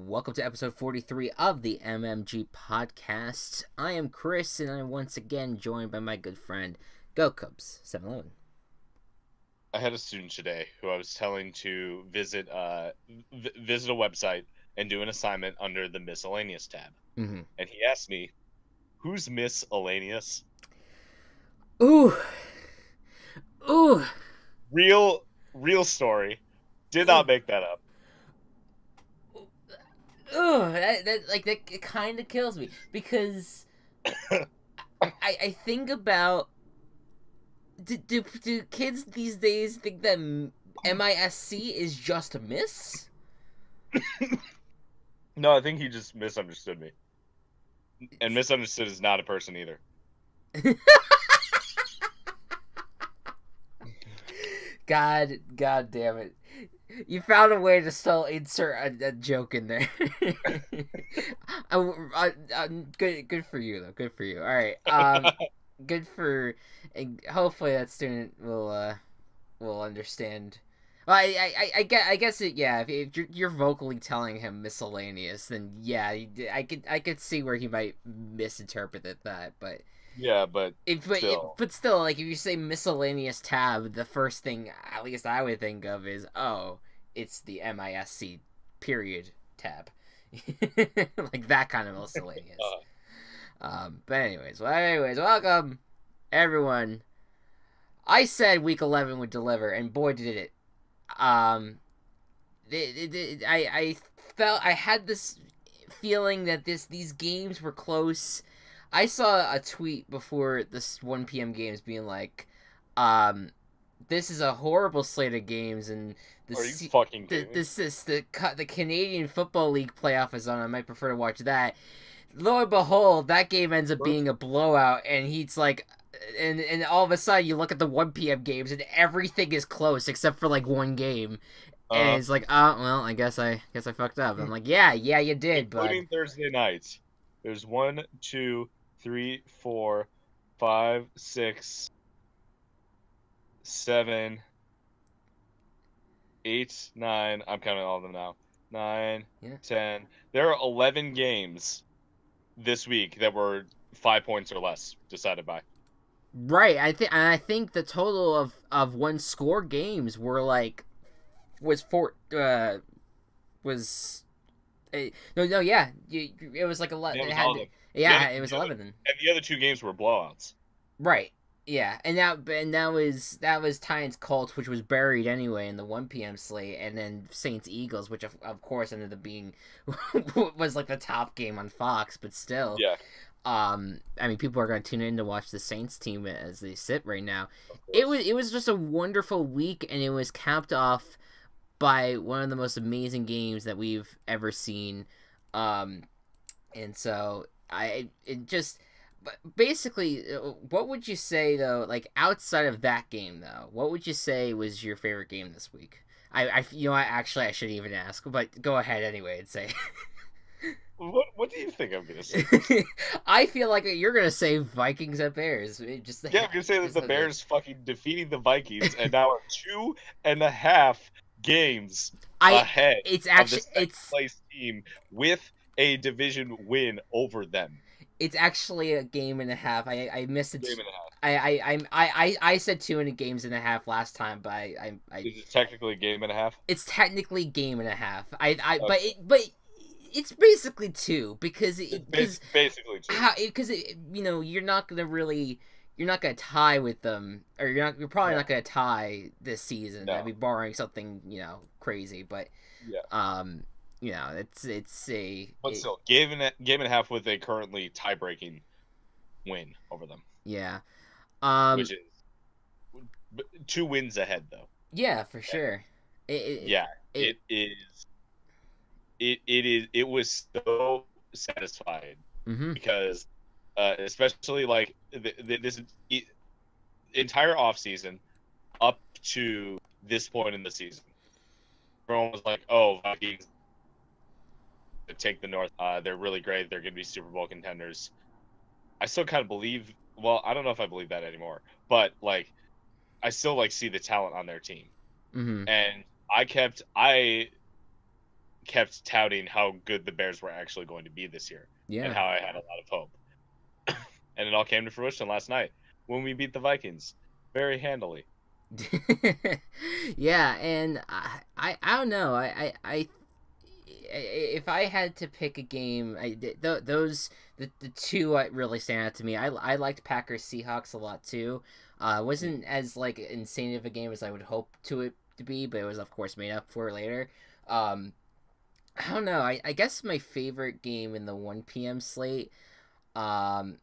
welcome to episode 43 of the MMG podcast. I am Chris, and I'm once again joined by my good friend, Go Cubs 711. I had a student today who I was telling to visit visit a website and do an assignment under the miscellaneous tab. Mm-hmm. And he asked me, "Who's miscellaneous?" Ooh. Real story. Did not make that up. Ooh, that kind of kills me because I think about do kids these days think that MISC is just a miss? No, I think he just misunderstood me. And misunderstood is not a person either. God damn it. You found a way to still insert a joke in there. Good for you, though. Good for you. All right. Good for. Hopefully, that student will understand. Well, I guess it. Yeah, if you're vocally telling him miscellaneous, then yeah, I could see where he might misinterpret that, but. Yeah, but still, like, if you say miscellaneous tab, the first thing, at least I would think of, is, oh, it's the MISC period tab. Like, that kind of miscellaneous. But anyways, welcome, everyone. I said week 11 would deliver, and boy, did it. I felt, I had this feeling that these games were close. I saw a tweet before this 1 p.m. games being like, this is a horrible slate of games, and the Canadian Football League playoff is on. I might prefer to watch that. Lo and behold, that game ends up being a blowout, and he's like, and all of a sudden you look at the 1 p.m. games, and everything is close except for like one game. And it's like, oh, well, I guess I fucked up. I'm like, yeah, you did, but including Thursday nights. There's 1, 2, 3, 4, 5, 6, 7, 8, 9. I'm counting all of them now. 9, 10. There are 11 games this week that were 5 points or less decided by. Right. I think the total of one score games were like it was like 11. It was 11. And the other two games were blowouts. Right. Yeah, and that was Titans Colts, which was buried anyway in the 1 p.m. slate, and then Saints Eagles, which of course ended up being was like the top game on Fox, but still. Yeah. I mean, people are going to tune in to watch the Saints team as they sit right now. It was just a wonderful week, and it was capped off by one of the most amazing games that we've ever seen. And so basically, what would you say though? Like outside of that game, though, what would you say was your favorite game this week? I shouldn't even ask, but go ahead anyway and say. What do you think I'm gonna say? I feel like you're gonna say Vikings at Bears. I'm gonna say that the Bears fucking defeating the Vikings, and now are 2.5 games ahead of the second place team with a division win over them. It's actually a game and a half. I missed it. Game and a half. I said 2 games and a half last time, but Is it technically a game and a half? It's technically game and a half. But it's basically 2 because basically 2. Because you're not gonna tie with them, or you're probably not gonna tie this season. No. I'd be barring something crazy, but it's a. But still, game and a half with a currently tie-breaking win over them. Yeah. Which is 2 wins ahead, though. Yeah, for sure. It was so satisfying because, especially like this entire offseason up to this point in the season, everyone was like, "Oh, Vikings take the North. They're really great. They're going to be Super Bowl contenders." I still kind of believe. Well, I don't know if I believe that anymore, but like, I still like see the talent on their team, and I kept touting how good the Bears were actually going to be this year, and how I had a lot of hope. And it all came to fruition last night when we beat the Vikings very handily. Yeah, and I don't know. If I had to pick a game, the two really stand out to me. I liked Packers Seahawks a lot too. Wasn't as like insane of a game as I would hope it to be, but it was of course made up for later. I don't know. I guess my favorite game in the 1 p.m. slate. Um,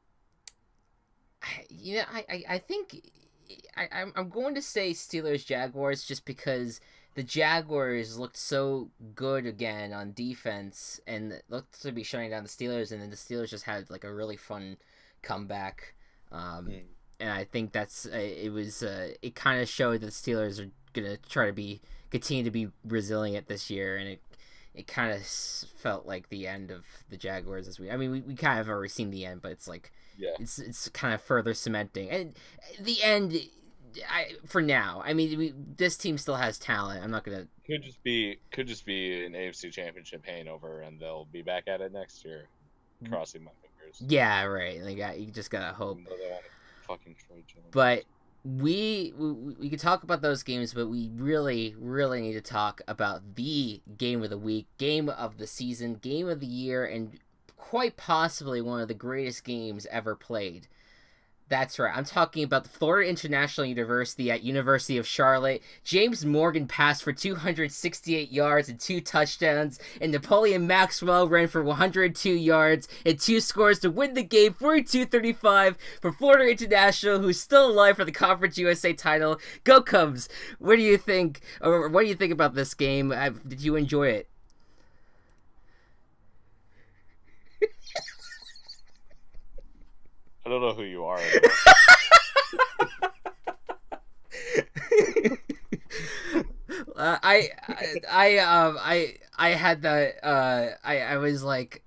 I think I'm going to say Steelers Jaguars just because the Jaguars looked so good again on defense and looked to be shutting down the Steelers, and then the Steelers just had like a really fun comeback. And I think it kind of showed that the Steelers are gonna try to continue to be resilient this year, and it kind of felt like the end of the Jaguars we kind of already seen the end, but it's like it's kind of further cementing and the end. For now, this team still has talent. I'm not gonna. Could just be an AFC Championship hangover, and they'll be back at it next year. Crossing my fingers. Yeah, right. You just gotta hope. Fucking but we could talk about those games, but we really, really need to talk about the game of the week, game of the season, game of the year, and quite possibly one of the greatest games ever played. That's right. I'm talking about the Florida International University at University of Charlotte. James Morgan passed for 268 yards and 2 touchdowns, and Napoleon Maxwell ran for 102 yards and 2 scores to win the game 42-35 for Florida International, who's still alive for the Conference USA title. Go Cubs! What do you think? Or what do you think about this game? Did you enjoy it? I don't know who you are. I had the I was like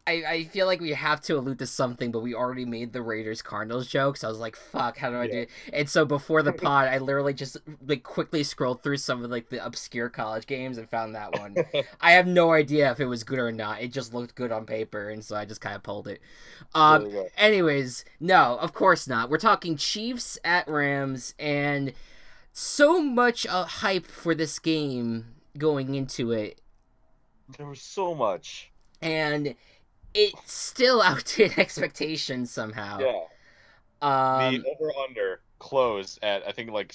I feel like we have to allude to something, but we already made the Raiders Cardinals joke, so I was like, fuck, how do I do it? And so before the pod, I literally just like quickly scrolled through some of like the obscure college games and found that one. I have no idea if it was good or not. It just looked good on paper, and so I just kind of pulled it. Anyways, no, of course not. We're talking Chiefs at Rams, and so much hype for this game going into it. There was so much. And it still outdid expectations somehow. Yeah. The over-under closed at, I think, like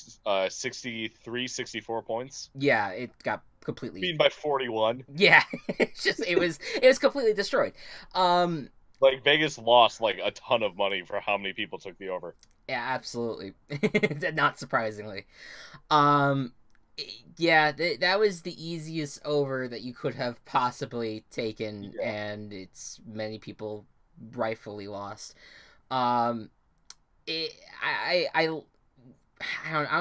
63, 64 points. Yeah, it got completely beaten by 41. Yeah, it was completely destroyed. Like Vegas lost like a ton of money for how many people took the over. Yeah, absolutely. Not surprisingly. Yeah, that was the easiest over that you could have possibly taken, and it's many people rightfully lost. I don't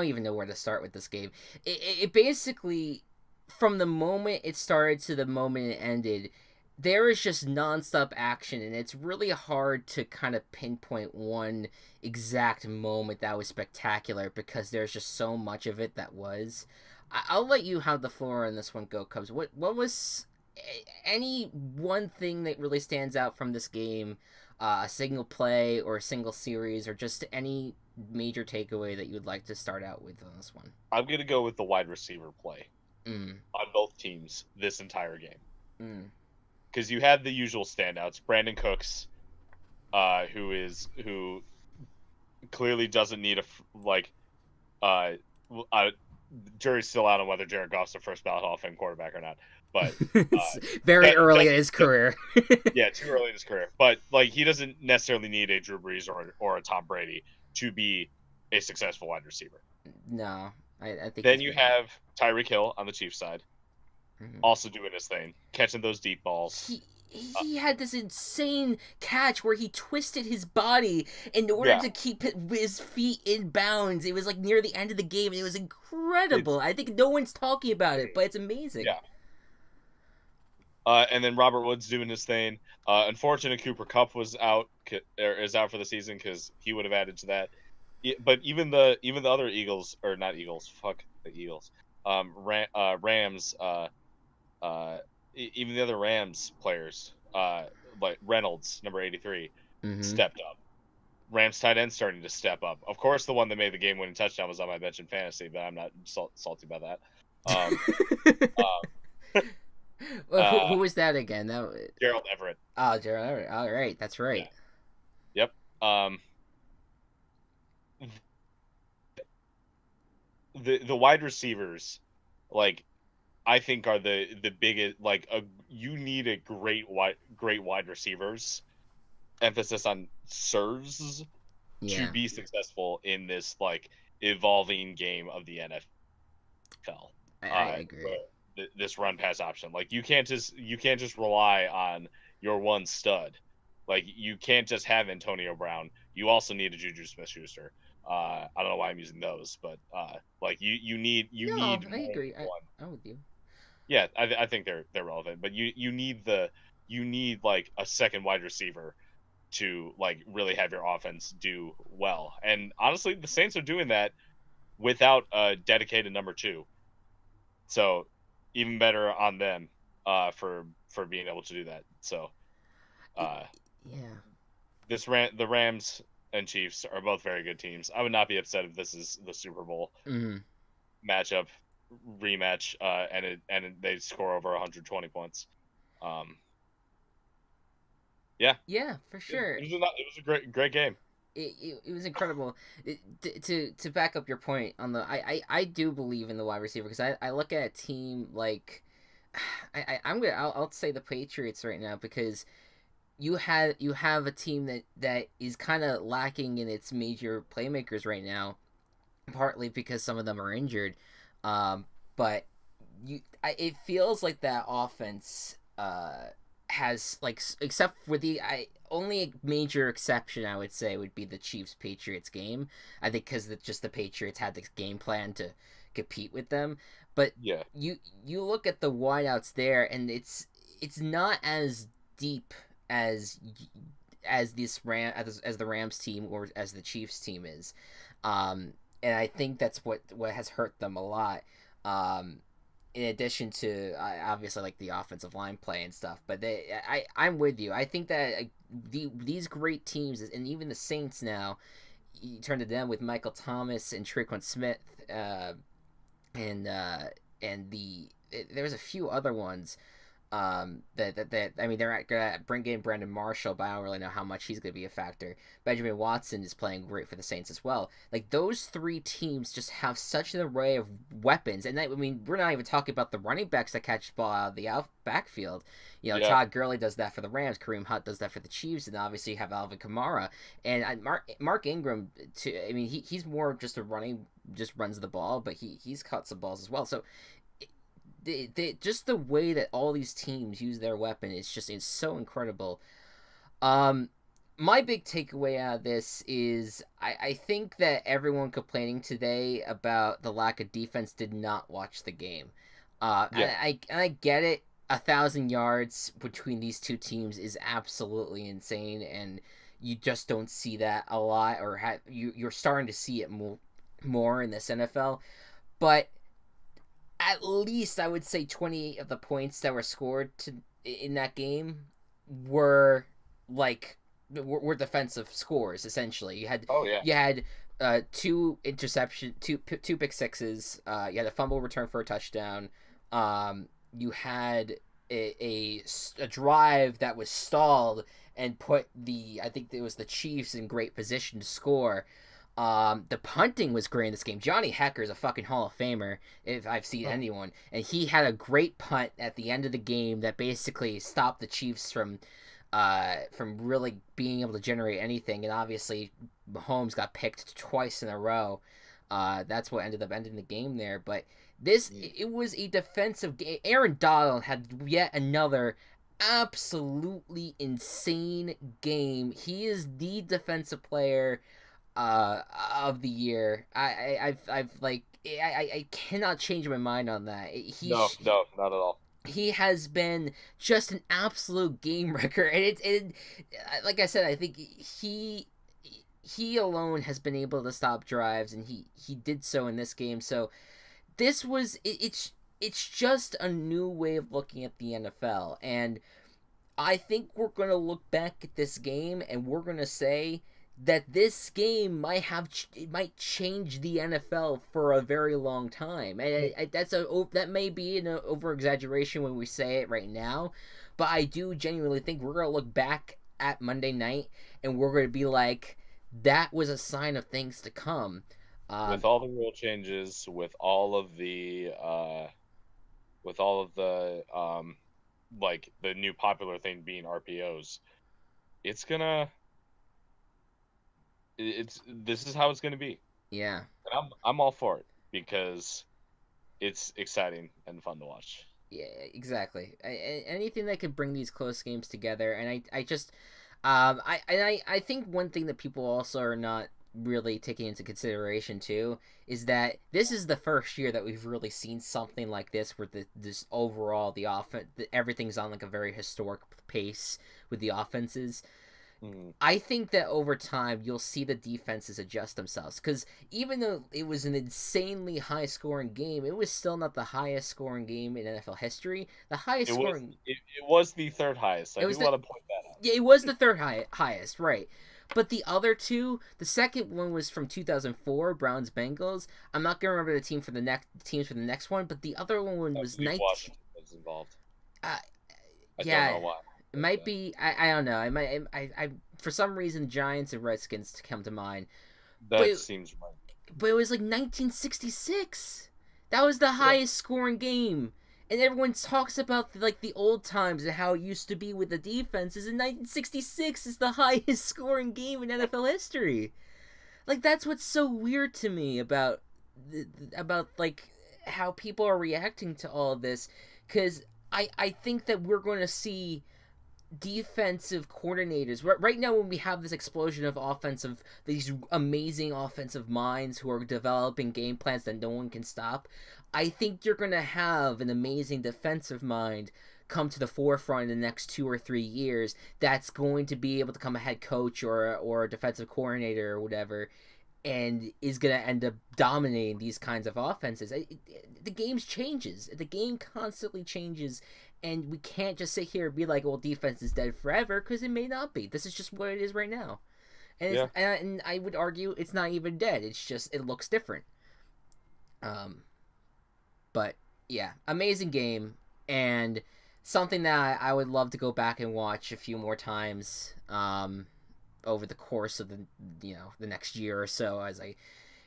even know where to start with this game. It basically, from the moment it started to the moment it ended, there is just nonstop action, and it's really hard to kind of pinpoint one exact moment that was spectacular because there's just so much of it that was. I'll let you have the floor on this one, go Cubs. What was any one thing that really stands out from this game, a single play or a single series, or just any major takeaway that you would like to start out with on this one? I'm going to go with the wide receiver play on both teams this entire game. Because you had the usual standouts, Brandon Cooks, who clearly doesn't need jury's still out on whether Jared Goff's the first ballot Hall of Fame quarterback or not. But very early in his career. Yeah, too early in his career. But like he doesn't necessarily need a Drew Brees or a Tom Brady to be a successful wide receiver. No, I think. Then you have Tyreek Hill on the Chiefs side, also doing his thing, catching those deep balls. He had this insane catch where he twisted his body in order to keep his feet in bounds. It was like near the end of the game, and it was incredible. I think no one's talking about it, but it's amazing. Yeah. And then Robert Woods doing his thing. Unfortunately, Cooper Kupp is out for the season because he would have added to that. But even the other Eagles, or not Eagles, fuck the Eagles. Rams. even the other Rams players, like Reynolds, number 83, Mm-hmm. stepped up. Rams tight end starting to step up. Of course, the one that made the game-winning touchdown was on my bench in fantasy, but I'm not salty about that. Um, Well, uh, who was that again? Gerald Everett. Oh, Gerald Everett. All right, that's Yeah. right. Yep. The wide receivers, like, I think are the biggest. Like, you need a great wide receivers. Emphasis on serves to Yeah, be successful in this like evolving game of the NFL. I agree. This run pass option, like you can't just rely on your one stud. Like you can't just have Antonio Brown. You also need a Juju Smith-Schuster. I don't know why I'm using those, but like you need No, I more agree. than one. I'm with you. Yeah, I think they're relevant, but you need like a second wide receiver to like really have your offense do well. And honestly, the Saints are doing that without a dedicated number two. So even better on them for being able to do that. So It, uh, yeah. the Rams and Chiefs are both very good teams. I would not be upset if this is the Super Bowl Mm-hmm. matchup rematch, and they score over 120 points. Um, yeah, Yeah, for it sure. was a great game. It was incredible. To back up your point on I do believe in the wide receiver because I look at a team like I'll say the Patriots right now because you have a team that is kind of lacking in its major playmakers right now, partly because some of them are injured, um, but it feels like that offense has like except for the only major exception I would say would be the Chiefs Patriots game. I think because just the Patriots had this game plan to compete with them, but Yeah. you look at the wideouts there and it's not as deep as as the Rams team or as the Chiefs team is, and I think that's what has hurt them a lot. Um, in addition to obviously like the offensive line play and stuff. But I'm with you. I think that these great teams and even the Saints now, you turn to them with Michael Thomas and Tre'Quan Smith, and and there's a few other ones. That I mean, they're gonna bring in Brandon Marshall, but I don't really know how much he's gonna be a factor. Benjamin Watson is playing great for the Saints as well. Like those three teams just have such an array of weapons, and I mean, we're not even talking about the running backs that catch the ball out of the backfield. You know, Yeah. Todd Gurley does that for the Rams, Kareem Hunt does that for the Chiefs, and obviously you have Alvin Kamara and Mark Ingram. Too, I mean, he's more just just runs the ball, but he's caught some balls as well. So just the way that all these teams use their weapon is just it's so incredible. Um, my big takeaway out of this is I think that everyone complaining today about the lack of defense did not watch the game. Yeah. And I get it. 1,000 yards between these two teams is absolutely insane, and you just don't see that a lot, or you're starting to see it more in this NFL. But at least I would say 28 of the points that were scored in that game were like were defensive scores essentially. Oh yeah. You had two pick sixes. You had a fumble return for a touchdown. You had a drive that was stalled and put I think it was the Chiefs in great position to score. The punting was great in this game. Johnny Hekker is a fucking Hall of Famer if I've seen anyone, and he had a great punt at the end of the game that basically stopped the Chiefs from really being able to generate anything. And obviously, Mahomes got picked twice in a row. That's what ended up ending the game there. But it was a defensive game. Aaron Donald had yet another absolutely insane game. He is the defensive player of the year. I've like I cannot change my mind on that. No, no, not at all. He has been just an absolute game wrecker, and like I said, I think he alone has been able to stop drives, and he did so in this game. So this was it's it's just a new way of looking at the NFL, and I think we're going to look back at this game and we're going to say that this game it might change the NFL for a very long time. And that may be an over exaggeration when we say it right now, but I do genuinely think we're going to look back at Monday night and we're going to be like, that was a sign of things to come. With all the rule changes, with all of the like the new popular thing being RPOs, this is how it's gonna be. Yeah. And I'm all for it because it's exciting and fun to watch. Yeah, exactly. Anything that could bring these close games together, and I just, I think one thing that people also are not really taking into consideration too is that this is the first year that we've really seen something like this, where this overall the offense, everything's on like a very historic pace with the offenses. I think that over time you'll see the defenses adjust themselves, because even though it was an insanely high scoring game, it was still not the highest scoring game in NFL history. The highest scoring. It was the third highest. I do want to point that out. Yeah, it was the third highest, right? But the other two, the second one was from 2004, Browns Bengals. I'm not gonna remember the teams for the next one, but the other one was Washington was involved. I don't know why. It might be. I don't know. I for some reason Giants and Redskins come to mind. That seems right. But it was like 1966. That was the highest scoring game. And everyone talks about the old times and how it used to be with the defenses. And 1966 is the highest scoring game in NFL history. Like, that's what's so weird to me about like how people are reacting to all of this. Because I think that we're going to see defensive coordinators right now, when we have this explosion of these amazing offensive minds who are developing game plans that no one can stop. I think you're gonna have an amazing defensive mind come to the forefront in the next 2 or 3 years that's going to be able to become a head coach or a defensive coordinator or whatever, and is going to end up dominating these kinds of offenses. The game constantly changes, and we can't just sit here and be like, well, defense is dead forever, because it may not be. This is just what it is right now. And, and I would argue it's not even dead. It's just, it looks different. But, yeah, amazing game, and something that I would love to go back and watch a few more times over the course of the next year or so, as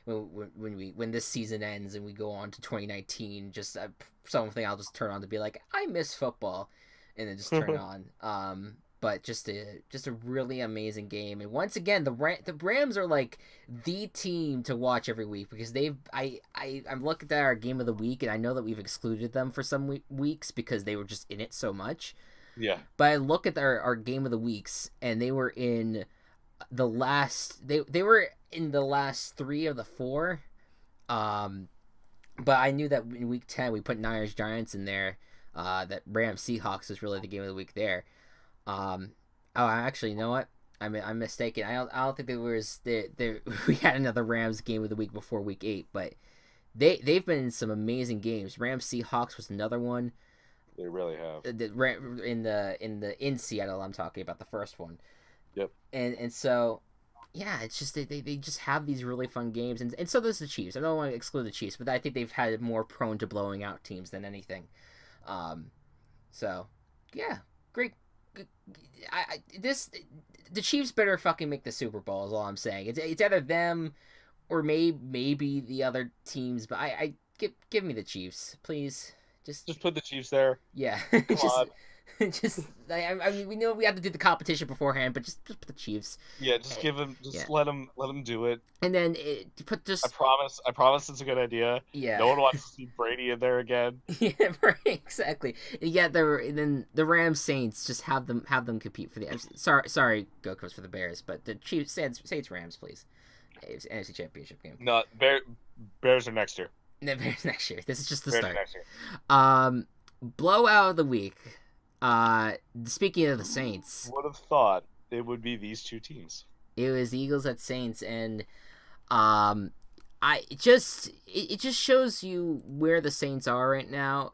when this season ends and we go on to 2019, just something I'll just turn on to be like, I miss football, and then just turn on. But just a really amazing game, and once again, the Rams are like the team to watch every week, because I'm looking at our game of the week, and I know that we've excluded them for some weeks because they were just in it so much. Yeah. But I look at our game of the weeks, and they were in the last they were in the last 3 of the 4. But I knew that in week 10 we put Niners Giants in there. That Rams Seahawks was really the game of the week there. Actually, you know what? I'm mistaken. I don't think we had another Rams game of the week before week 8, but they've been in some amazing games. Rams Seahawks was another one. They really have. In Seattle, I'm talking about the first one. Yep. And so, yeah, it's just they just have these really fun games, and so does the Chiefs. I don't want to exclude the Chiefs, but I think they've had more prone to blowing out teams than anything. So, yeah, great. The Chiefs better fucking make the Super Bowl is all I'm saying. It's either them or maybe the other teams, but I give me the Chiefs, please. Just put the Chiefs there. Yeah. Just I mean, we know we have to do the competition beforehand, but just put the Chiefs. Yeah, just give them, let them do it. And then I promise it's a good idea. Yeah. No one wants to see Brady in there again. Yeah, right, exactly. And yeah, then the Rams Saints, just have them compete for the sorry, Goku's for the Bears, but the Chiefs Saints Rams, please. NFC Championship game. No, Bears are next year. No, Bears next year. This is just the Bears start. Next year. Blowout of the week. Speaking of the Saints, would have thought it would be these two teams. It was Eagles at Saints, and it just shows you where the Saints are right now,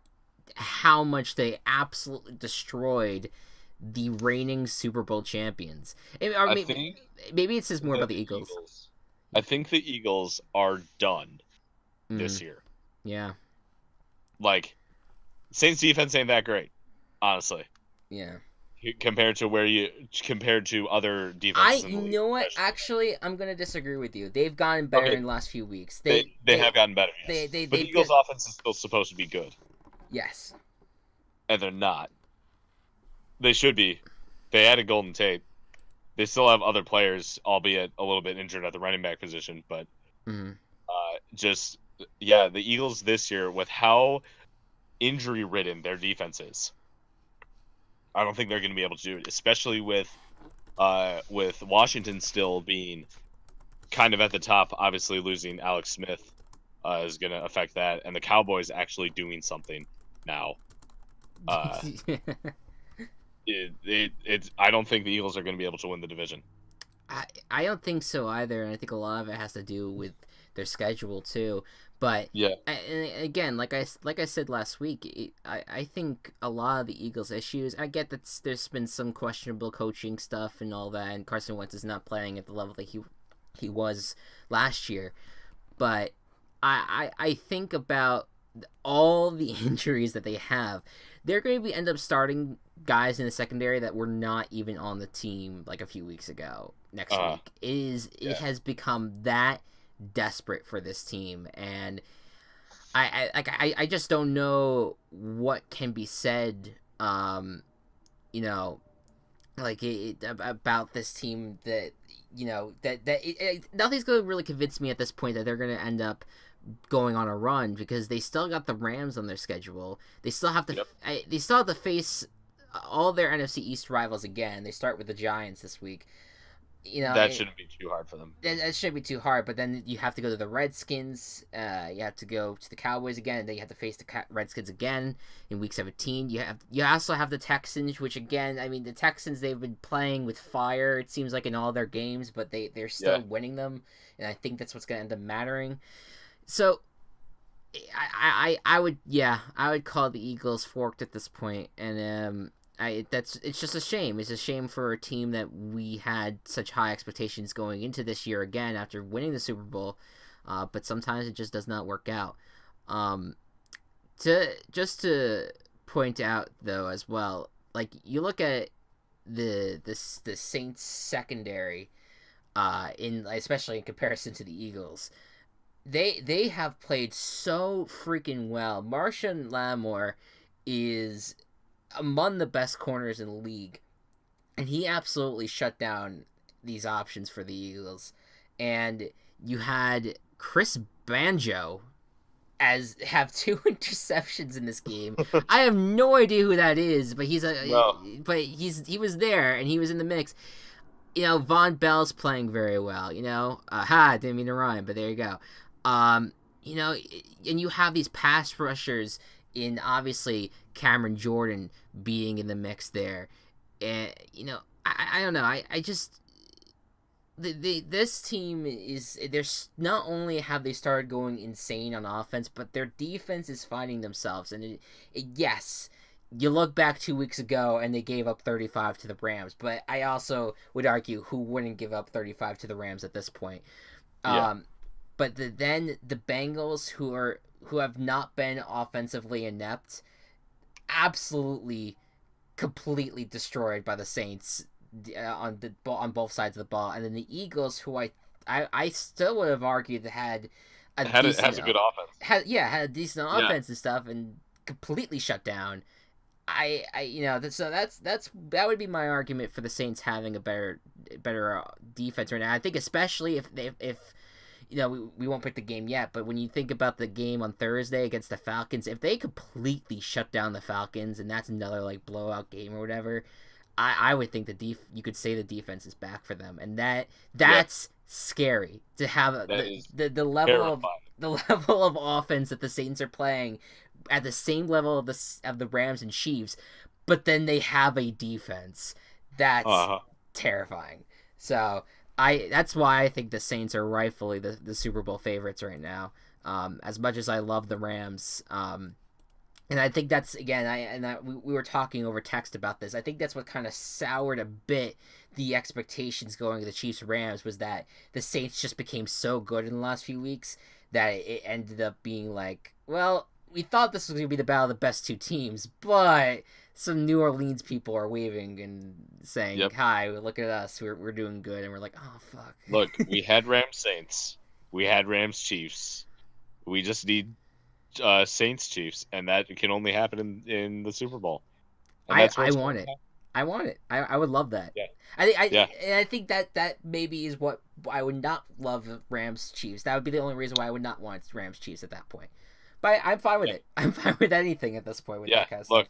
how much they absolutely destroyed the reigning Super Bowl champions. Or I think maybe it says more about that the Eagles. I think the Eagles are done Mm, this year. yeah. Like, Saints defense ain't that great, honestly. Yeah. Compared to other defenses in the league. You know what? Especially. Actually, I'm gonna disagree with you. They've gotten better Okay, in the last few weeks. they have gotten better, yes. But the Eagles' offense is still supposed to be good. Yes. And they're not. They should be. They added Golden Tate. They still have other players, albeit a little bit injured at the running back position. But the Eagles this year, with how injury-ridden their defense is, I don't think they're going to be able to do it, especially with Washington still being kind of at the top. Obviously, losing Alex Smith is going to affect that, and the Cowboys actually doing something now. I don't think the Eagles are going to be able to win the division. I don't think so either, and I think a lot of it has to do with their schedule too. But yeah, and again, like I said last week, I think a lot of the Eagles' issues. I get that there's been some questionable coaching stuff and all that, and Carson Wentz is not playing at the level that he was last year. But I think about all the injuries that they have. They're going to end up starting guys in the secondary that were not even on the team like a few weeks ago. Next week it has become that desperate for this team, and I just don't know what can be said about this team that nothing's going to really convince me at this point that they're going to end up going on a run, because they still got the Rams on their schedule. They still have to they still have to face all their NFC East rivals again. They start with the Giants this week. That shouldn't be too hard for them. That shouldn't be too hard, but then you have to go to the Redskins. You have to go to the Cowboys again, and then you have to face the Redskins again in Week 17. You also have the Texans, which again, I mean, the Texans, they've been playing with fire, it seems like, in all their games, but they're still winning them, and I think that's what's going to end up mattering. So I would call the Eagles forked at this point, and it's just a shame. It's a shame for a team that we had such high expectations going into this year again after winning the Super Bowl, but sometimes it just does not work out. To point out though as well, like you look at the Saints secondary, especially in comparison to the Eagles. They have played so freaking well. Marshon Lattimore is among the best corners in the league, and he absolutely shut down these options for the Eagles. And you had Chris Banjo have 2 interceptions in this game. I have no idea who that is, but he was there and he was in the mix. Von Bell's playing very well. Didn't mean to rhyme, but there you go. And you have these pass rushers in, obviously, Cameron Jordan being in the mix there. And, I don't know. I just... This team there's not only have they started going insane on offense, but their defense is finding themselves. And yes, you look back 2 weeks ago and they gave up 35 to the Rams, but I also would argue who wouldn't give up 35 to the Rams at this point. Yeah. But then the Bengals, who have not been offensively inept, absolutely, completely destroyed by the Saints on both sides of the ball, and then the Eagles, who I still would have argued had a good offense, had a decent offense and stuff, and completely shut down. So that would be my argument for the Saints having a better defense right now. I think especially if we won't pick the game yet, but when you think about the game on Thursday against the Falcons, if they completely shut down the Falcons and that's another like blowout game or whatever, I would think you could say the defense is back for them, and that's scary to have the level of offense that the Saints are playing at the same level of the Rams and Chiefs, but then they have a defense that's terrifying. So That's why I think the Saints are rightfully the Super Bowl favorites right now. As much as I love the Rams, and I think that's again, we were talking over text about this. I think that's what kind of soured a bit the expectations going to the Chiefs Rams was that the Saints just became so good in the last few weeks that it ended up being like, well, we thought this was going to be the battle of the best two teams, but some New Orleans people are waving and saying, Yep. "Hi, look at us, we're doing good," and we're like, "Oh fuck." Look, we had Rams Saints, we had Rams Chiefs. We just need Saints Chiefs, and that can only happen in the Super Bowl. And that's I what's want going it. to happen. I want it. I would love that. Yeah. I think that maybe is what I would not love Rams Chiefs. That would be the only reason why I would not want Rams Chiefs at that point. But I'm fine with it. I'm fine with anything at this point with that kind of Look,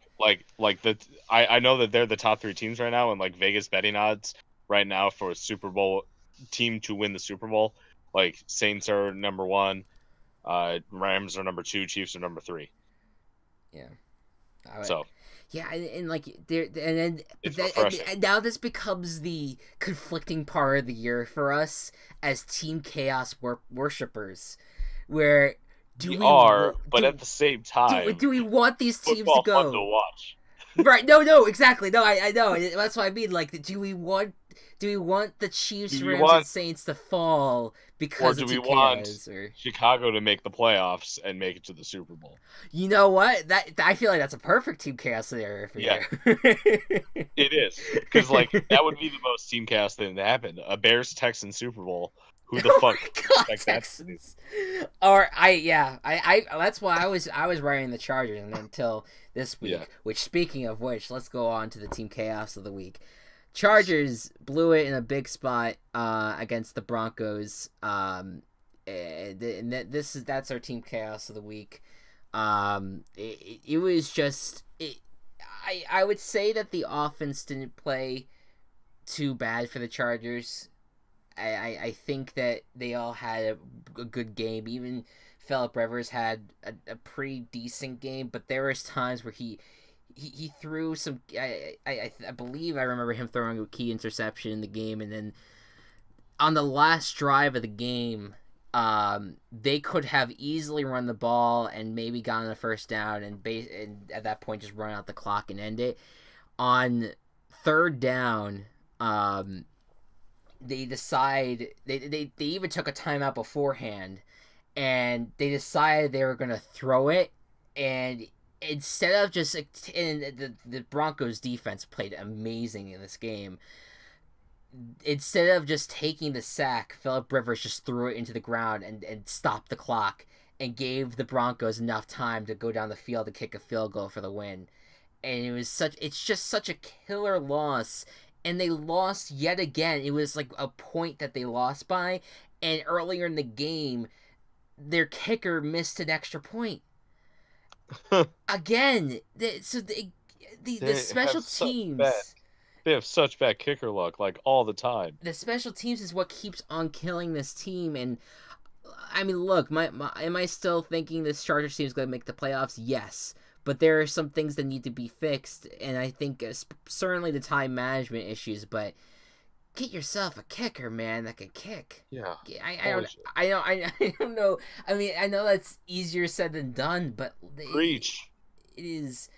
stuff. I know that they're the top 3 teams right now, and like Vegas betting odds right now for a Super Bowl team to win the Super Bowl, like Saints are number 1, Rams are number 2, Chiefs are number 3. Yeah. So. Yeah, and like there, and then and now this becomes the conflicting part of the year for us as Team Chaos worshippers, where but at the same time, do we want these teams to go? Fun to watch. Right? No, exactly. No, I know. That's what I mean. Like, do we want the Chiefs, Rams, and Saints to fall because of chaos, or Chicago to make the playoffs and make it to the Super Bowl? You know what? That I feel like that's a perfect Team Chaos scenario for you. It is, because like that would be the most Team Chaos thing to happen. A Bears Texans Super Bowl. Who the fuck expects Texans? Or I that's why I was writing the Chargers until this week. Yeah. Which, speaking of which, let's go on to the Team Chaos of the week. Chargers blew it in a big spot against the Broncos. And that's our Team Chaos of the week. It was just I would say that the offense didn't play too bad for the Chargers. I think that they all had a good game. Even Phillip Rivers had a pretty decent game, but there was times where he threw some. I believe I remember him throwing a key interception in the game, and then on the last drive of the game, they could have easily run the ball and maybe gotten a first down, and at that point just run out the clock and end it. On third down, they decide they even took a timeout beforehand, and they decided they were gonna throw it, and instead of just the Broncos defense played amazing in this game. Instead of just taking the sack, Phillip Rivers just threw it into the ground and stopped the clock and gave the Broncos enough time to go down the field to kick a field goal for the win. And it's just such a killer loss. And they lost yet again. It was like a point that they lost by. And earlier in the game, their kicker missed an extra point. Again, the special teams. They have such bad kicker luck, like all the time. The special teams is what keeps on killing this team. And I mean, look, am I still thinking this Chargers team is going to make the playoffs? Yes. But there are some things that need to be fixed, and I think certainly the time management issues. But get yourself a kicker, man, that can kick. Yeah. I don't know. I mean, I know that's easier said than done, but Preach. It is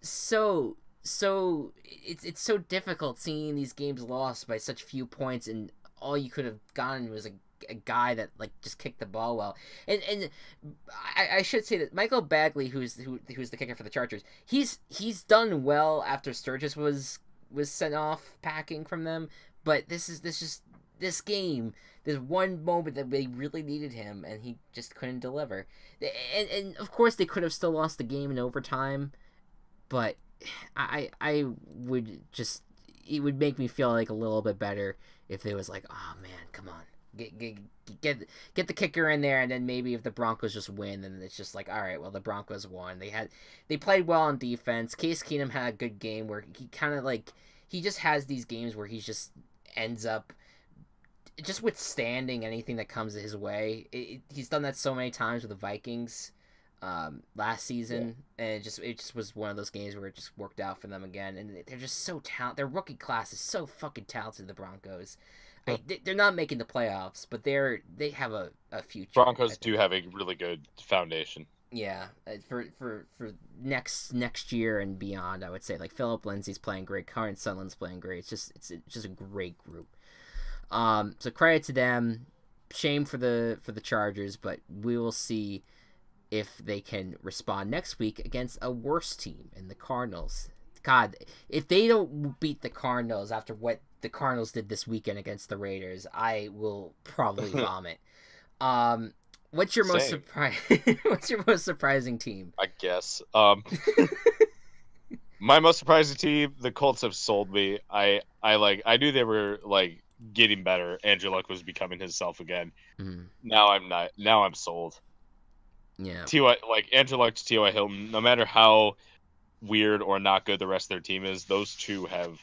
so it's so difficult seeing these games lost by such few points, and all you could have gotten was a guy that like just kicked the ball well. And I should say that Michael Bagley, who's the kicker for the Chargers, he's done well after Sturgis was sent off packing from them. But this game, there's one moment that they really needed him, and he just couldn't deliver. And of course they could have still lost the game in overtime, but I would just, it would make me feel like a little bit better if it was like, oh man, come on. Get the kicker in there, and then maybe if the Broncos just win, then it's just like, all right, well, the Broncos won. They played well on defense. Case Keenum had a good game where he kind of like, he just has these games where he just ends up just withstanding anything that comes his way. He's done that so many times with the Vikings last season, and it just was one of those games where it just worked out for them again. And they're just so talented. Their rookie class is so fucking talented, the Broncos. They're not making the playoffs, but they have a future. Broncos do have a really good foundation. Yeah, for next year and beyond, I would say like Philip Lindsay's playing great, Karen Sutherland's playing great. It's just a great group. So credit to them. Shame for the Chargers, but we will see if they can respond next week against a worse team in the Cardinals. God, if they don't beat the Cardinals after what the Cardinals did this weekend against the Raiders, I will probably vomit. What's your most What's your most surprising team? I guess. My most surprising team, the Colts have sold me. I knew they were like getting better. Andrew Luck was becoming himself again. Mm. Now I'm not. Now I'm sold. Yeah. Andrew Luck to T.Y. Hilton, no matter how weird or not good the rest of their team is, those two have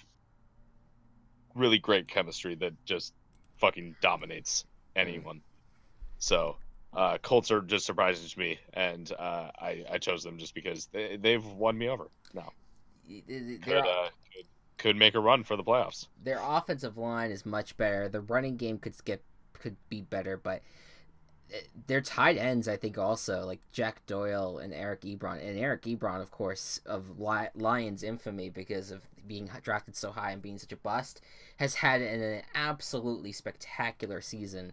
really great chemistry that just fucking dominates anyone. So Colts are just surprising to me, and I chose them just because they've won me over now. Could make a run for the playoffs. Their offensive line is much better. The running game could be better, but their tight ends, I think, also like Jack Doyle and Eric Ebron, and Eric Ebron, of course, of Lions infamy because of being drafted so high and being such a bust, has had an absolutely spectacular season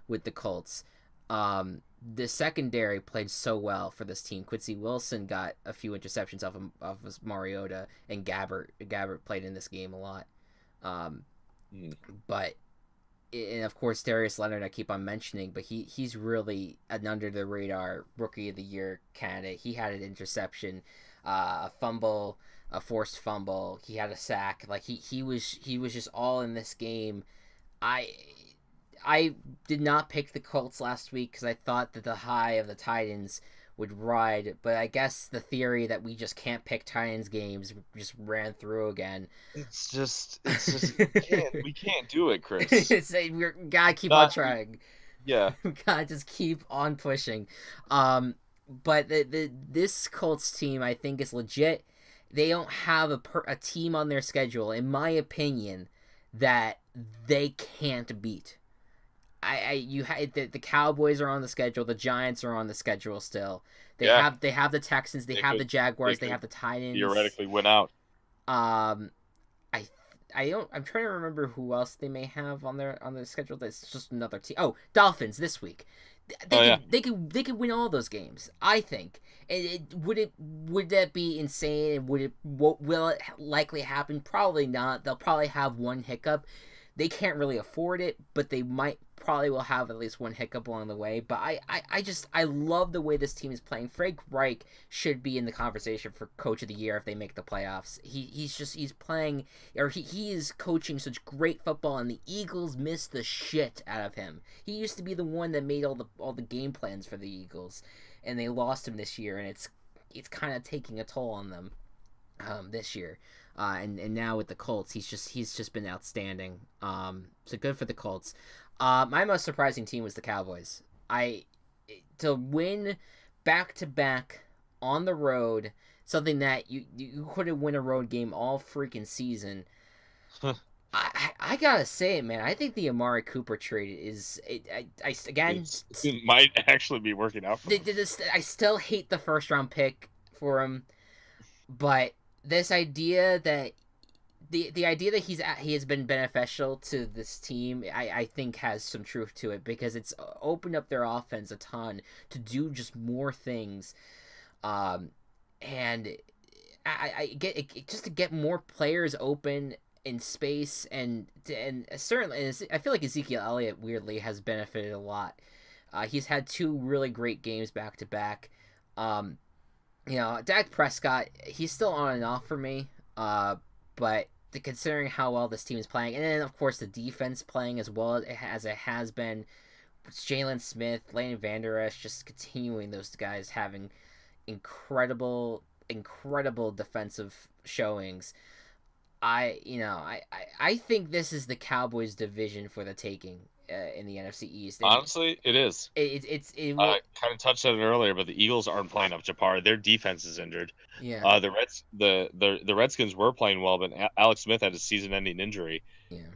with the Colts. The secondary played so well for this team. Quincy Wilson got a few interceptions off of Mariota, and Gabbert played in this game a lot. But and of course Darius Leonard I keep on mentioning, but he's really an under the radar rookie of the year candidate. He had an interception, a fumble, a forced fumble. He had a sack. Like he was just all in this game. I did not pick the Colts last week because I thought that the high of the Titans would ride, but I guess the theory that we just can't pick Titans games just ran through again. It's just we can't do it, Chris. We gotta keep on trying. Yeah, we gotta just keep on pushing. But this Colts team I think is legit. They don't have a team on their schedule, in my opinion, that they can't beat. The Cowboys are on the schedule. The Giants are on the schedule still. They have the Texans. They have the Jaguars. They have the Titans. Theoretically, win out. I'm trying to remember who else they may have on their schedule. That's just another team. Oh, Dolphins this week. They could win all those games. I think. Would that be insane? And will it likely happen? Probably not. They'll probably have one hiccup. They can't really afford it, but they probably will have at least one hiccup along the way. But I love the way this team is playing. Frank Reich should be in the conversation for Coach of the Year if they make the playoffs. He's playing, or he is coaching such great football, and the Eagles miss the shit out of him. He used to be the one that made all the game plans for the Eagles, and they lost him this year, and it's kind of taking a toll on them this year. And now with the Colts, he's just been outstanding. So good for the Colts. My most surprising team was the Cowboys. To win back to back on the road, something that you couldn't win a road game all freaking season. I gotta say it, man. I think the Amari Cooper trade it might actually be working out for him. I still hate the first round pick for him, but this idea that the idea that he has been beneficial to this team, I think has some truth to it, because it's opened up their offense a ton to do just more things, and I get it, just to get more players open in space, and certainly I feel like Ezekiel Elliott weirdly has benefited a lot. He's had 2 really great games back to back. Dak Prescott, he's still on and off for me, but considering how well this team is playing, and then, of course, the defense playing as well as it has been, Jalen Smith, Leighton Vander Esch, just continuing those guys having incredible defensive showings. I think this is the Cowboys' division for the taking in the NFC East. Honestly, it is. I kind of touched on it earlier, but the Eagles aren't playing up to par. Their defense is injured. Yeah. The Redskins were playing well, but Alex Smith had a season-ending injury. Yeah.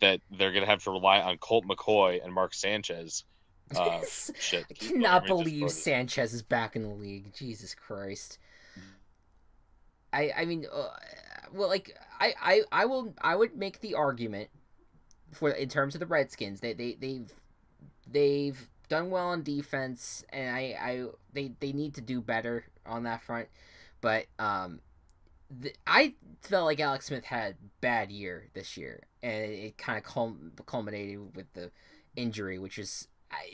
that they're gonna have to rely on Colt McCoy and Mark Sanchez. Shit, I cannot believe Sanchez is back in the league. Jesus Christ. I mean, well, like I would make the argument for in terms of the Redskins. They've done well on defense, and they need to do better on that front. But I felt like Alex Smith had a bad year this year, and it kind of culminated with the injury, which is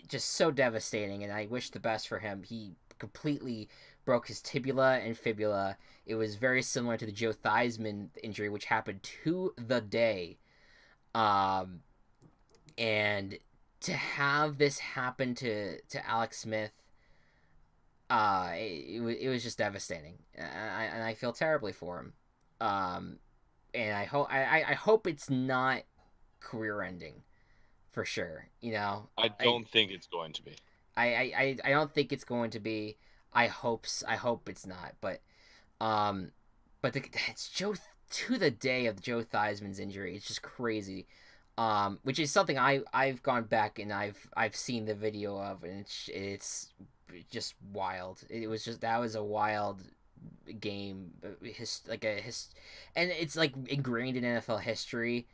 just so devastating. And I wish the best for him. He completely broke his tibia and fibula. It was very similar to the Joe Theismann injury, which happened to the day. And to have this happen to Alex Smith, it was just devastating, and I feel terribly for him. And I hope it's not career ending, for sure. You know, I don't think it's going to be. I don't think it's going to be. I hope it's not, but it's Joe to the day of Joe Theismann's injury. It's just crazy. Which is something I've gone back and I've seen the video of, and it's just wild. That was a wild game, and it's like ingrained in NFL history.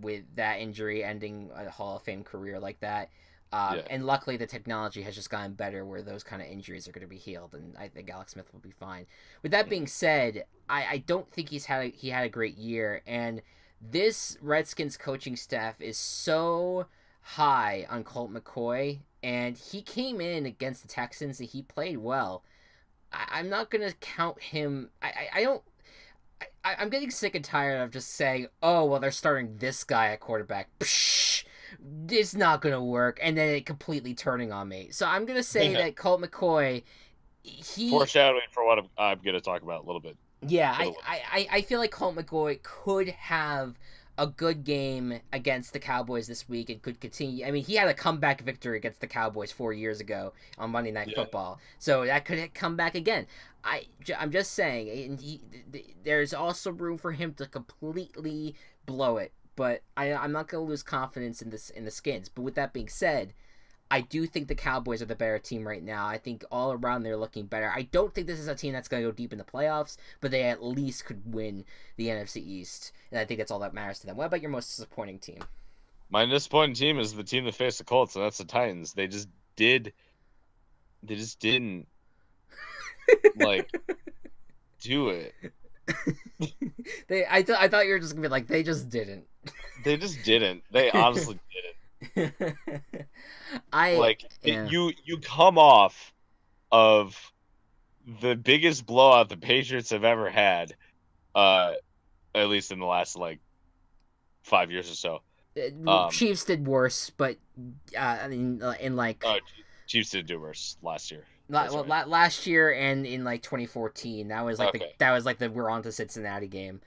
With that injury ending a Hall of Fame career like that. And luckily the technology has just gotten better where those kind of injuries are going to be healed, and I think Alex Smith will be fine. With that being said, I don't think he had a great year, and this Redskins coaching staff is so high on Colt McCoy, and he came in against the Texans and he played well. I'm not going to count him. I'm getting sick and tired of just saying, oh, well, they're starting this guy at quarterback. Psh, it's not going to work. And then it completely turning on me. So I'm going to say that Colt McCoy, foreshadowing for what I'm going to talk about a little bit. Yeah, I feel like Colt McCoy could have a good game against the Cowboys this week and could continue. I mean, he had a comeback victory against the Cowboys 4 years ago on Monday Night Football, so that could come back again. I'm just saying, there's also room for him to completely blow it, but I'm not going to lose confidence in the Skins. But with that being said, I do think the Cowboys are the better team right now. I think all around they're looking better. I don't think this is a team that's going to go deep in the playoffs, but they at least could win the NFC East, and I think that's all that matters to them. What about your most disappointing team? My disappointing team is the team that faced the Colts, and that's the Titans. They just didn't like do it. I thought you were just gonna be like, they just didn't. They just didn't. They honestly didn't. You come off of the biggest blowout the Patriots have ever had, at least in the last 5 years or so. Chiefs did worse, but I mean, Chiefs did do worse last year. Last year and in 2014, that was the we're on to Cincinnati game.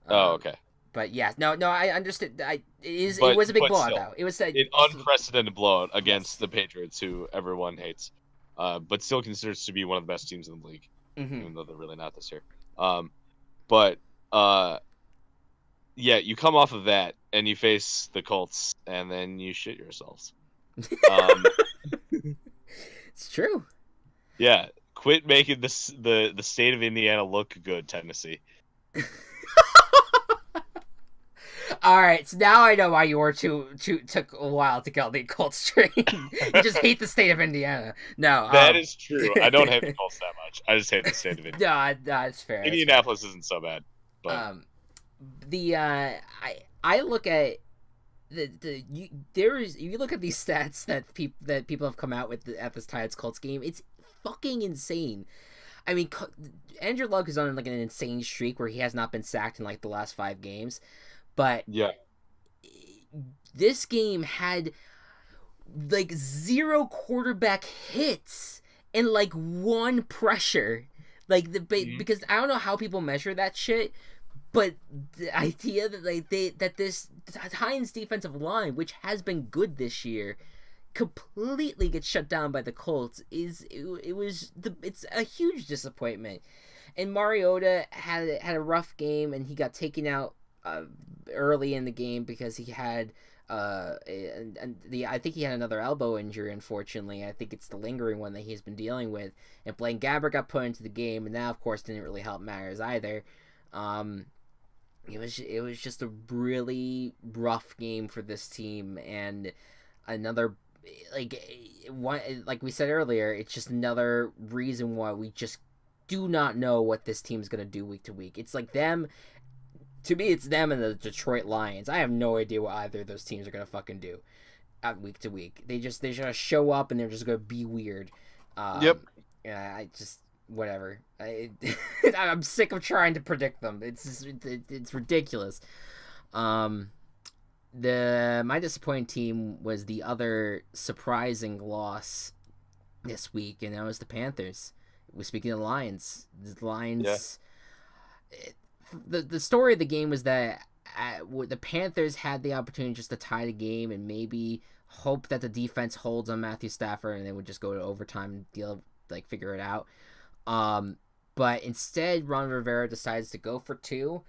Okay. But yeah, no, I understood. It was a big blowout, though. It was an unprecedented blowout against the Patriots, who everyone hates, but still considers to be one of the best teams in the league, even though they're really not this year. You come off of that and you face the Colts, and then you shit yourselves. It's true. Yeah, quit making the state of Indiana look good, Tennessee. All right, so now I know why you took a while to get on the Colts train. You just hate the state of Indiana. No, that is true. I don't hate the Colts that much. I just hate the state of Indiana. No, it's fair. Indianapolis isn't so bad. But I look at you look at these stats that people have come out with at this Titans Colts game. It's fucking insane. I mean, Andrew Luck is on an insane streak where he has not been sacked in the last 5 games. But this game had 0 quarterback hits and 1 pressure. Because I don't know how people measure that shit, but the idea that this Titans defensive line, which has been good this year, completely gets shut down by the Colts it's a huge disappointment. And Mariota had a rough game, and he got taken out early in the game because he had I think he had another elbow injury. Unfortunately, I think it's the lingering one that he's been dealing with. And Blaine Gabbert got put into the game, and that of course didn't really help matters either. Um, it was just a really rough game for this team, and another like one like we said earlier, it's just another reason why we just do not know what this team's gonna do week to week. It's like them to me, it's them and the Detroit Lions. I have no idea what either of those teams are gonna fucking do week to week. They just show up and they're just gonna be weird. Yep. Yeah, I just whatever. I'm sick of trying to predict them. It's ridiculous. My disappointing team was the other surprising loss this week, and that was the Panthers. We're speaking of the Lions. The Lions. Yeah. The story of the game was that the Panthers had the opportunity just to tie the game and maybe hope that the defense holds on Matthew Stafford and they would just go to overtime and figure it out. But instead, Ron Rivera decides to go for two,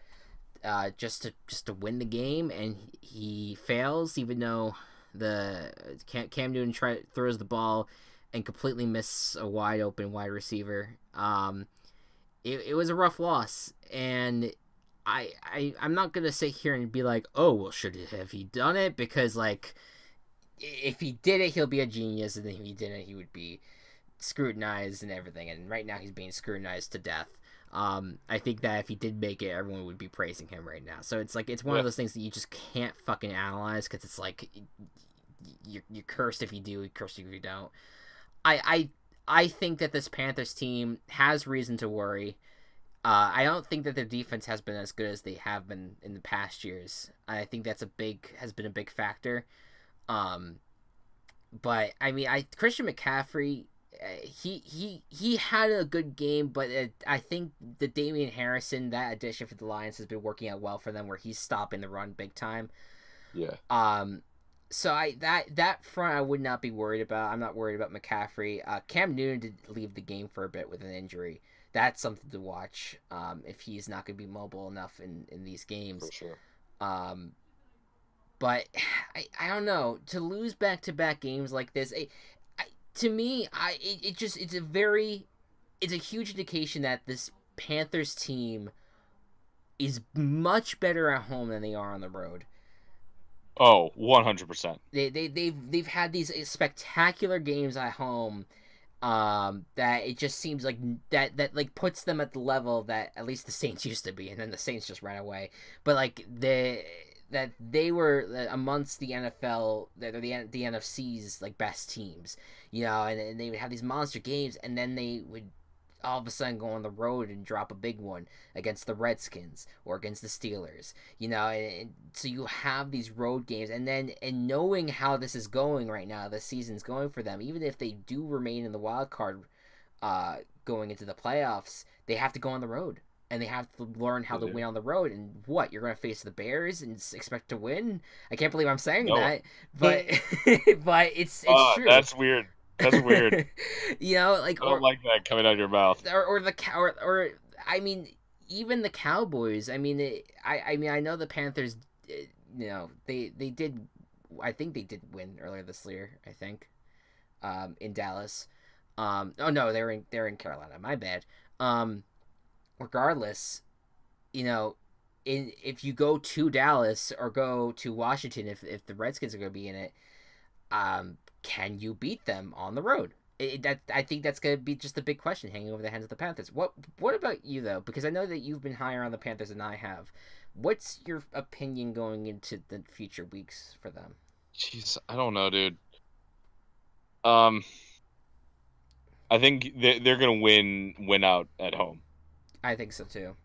just to win the game, and he fails, even though the Cam Newton throws the ball and completely misses a wide open wide receiver. It was a rough loss, and I'm not gonna sit here and be like, oh well, have he done it? Because if he did it, he'll be a genius, and then if he didn't, he would be scrutinized and everything. And right now, he's being scrutinized to death. I think that if he did make it, everyone would be praising him right now. So it's one of those things that you just can't fucking analyze because it's like you're cursed if you do, you're cursed if you don't. I think that this Panthers team has reason to worry. I don't think that their defense has been as good as they have been in the past years. I think that's has been a big factor. But I mean, Christian McCaffrey, he had a good game, but I think the Damian Harrison, that addition for the Lions, has been working out well for them, where he's stopping the run big time. Yeah. So that front I would not be worried about. I'm not worried about McCaffrey. Cam Newton did leave the game for a bit with an injury. That's something to watch. If he's not going to be mobile enough in these games. For sure. But I don't know, to lose back-to-back games like this. To me, it's a huge indication that this Panthers team is much better at home than they are on the road. Oh, 100%. They've had these spectacular games at home, that it just seems like that puts them at the level that at least the Saints used to be, and then the Saints just ran away. But they were amongst the NFL, the NFC's best teams, and they would have these monster games, and then they would all of a sudden go on the road and drop a big one against the Redskins or against the Steelers, and so you have these road games, and knowing how this is going right now, the season's going for them, even if they do remain in the wild card, going into the playoffs, they have to go on the road. And they have to learn how to win on the road. And what? You're going to face the Bears and expect to win? I can't believe I'm saying that. But but it's true. That's weird. That's weird. I don't like that coming out of your mouth. Or I mean, even the Cowboys. I mean, I know the Panthers. They did. I think they did win earlier this year. I think, in Dallas. Oh no, they're in Carolina. My bad. Regardless, if you go to Dallas or go to Washington, if the Redskins are going to be in it, can you beat them on the road? I think that's going to be just the big question hanging over the heads of the Panthers. What about you, though? Because I know that you've been higher on the Panthers than I have. What's your opinion going into the future weeks for them? Jeez, I don't know, dude. I think they're going to win out at home. I think so too.